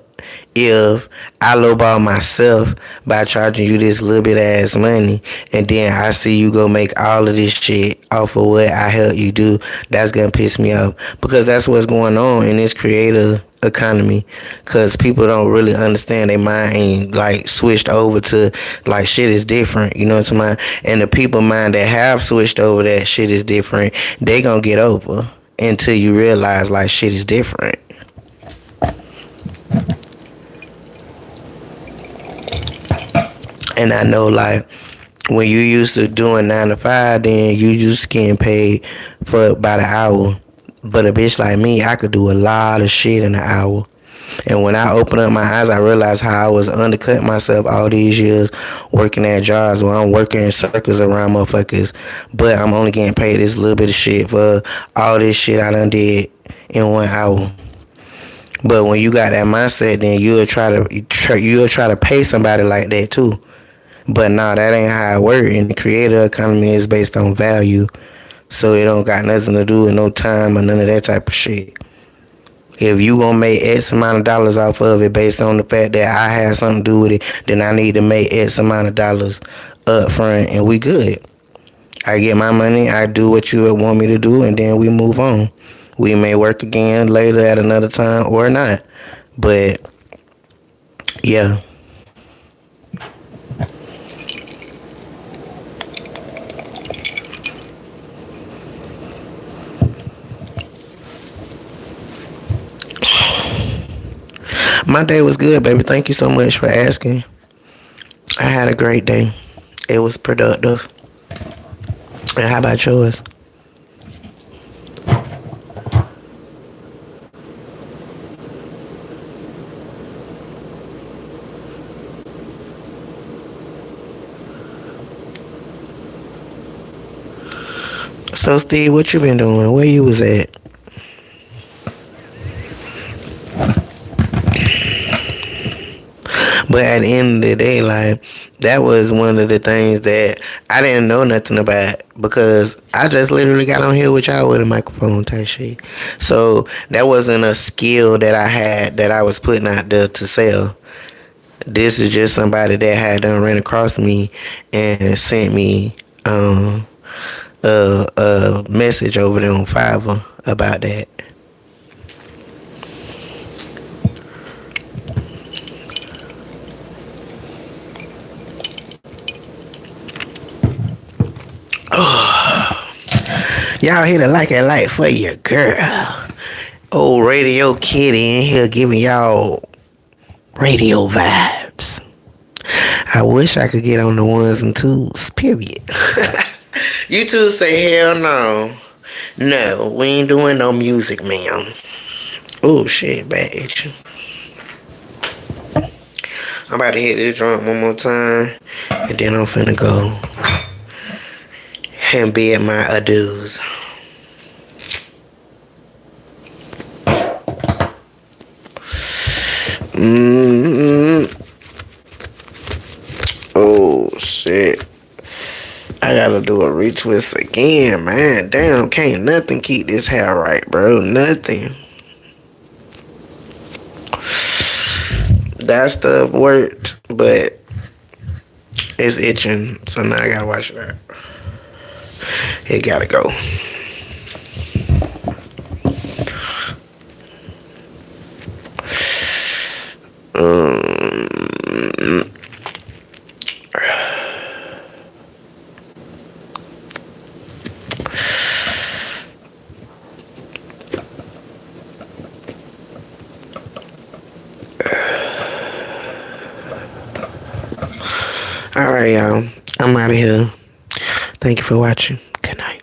if I lowball myself by charging you this little bit of ass money, and then I see you go make all of this shit off of what I helped you do. That's gonna piss me off because that's what's going on in this creator economy, because people don't really understand. Their mind ain't like switched over to like shit is different, you know what I'm saying? And the people mind that have switched over that shit is different, they gonna get over until you realize like shit is different. And I know like when you used to doing 9 to 5, then you just getting paid for about an hour. But a bitch like me, I could do a lot of shit in an hour. And when I opened up my eyes, I realized how I was undercutting myself all these years working at jobs where I'm working in circles around motherfuckers, but I'm only getting paid this little bit of shit for all this shit I done did in 1 hour. But when you got that mindset, then you'll try to pay somebody like that too. But nah, that ain't how it work. And the creator economy is based on value, so it don't got nothing to do with no time or none of that type of shit. If you gonna make X amount of dollars off of it based on the fact that I had something to do with it, then I need to make X amount of dollars up front, and we good. I get my money, I do what you want me to do, and then we move on. We may work again later at another time or not, but yeah. My day was good, baby. Thank you so much for asking. I had a great day. It was productive. And how about yours? So, Steve, what you been doing? Where you was at? But at the end of the day, like, that was one of the things that I didn't know nothing about because I just literally got on here with y'all with a microphone type shit. So that wasn't a skill that I had that I was putting out there to sell. This is just somebody that had done ran across me and sent me a message over there on Fiverr about that. Y'all hit a like and like for your girl. Old Radio Kitty in here giving y'all radio vibes. I wish I could get on the ones and twos, period. You two say hell no. No, we ain't doing no music, ma'am. Oh, shit, bitch. I'm about to hit this joint one more time, and then I'm finna go and be at my adieus. Oh, shit. I gotta do a retwist again, man. Damn, can't nothing keep this hair right, bro. Nothing. That stuff worked, but it's itching, so now I gotta wash it out. It gotta go. All right, y'all. I'm out of here. Thank you for watching. Good night.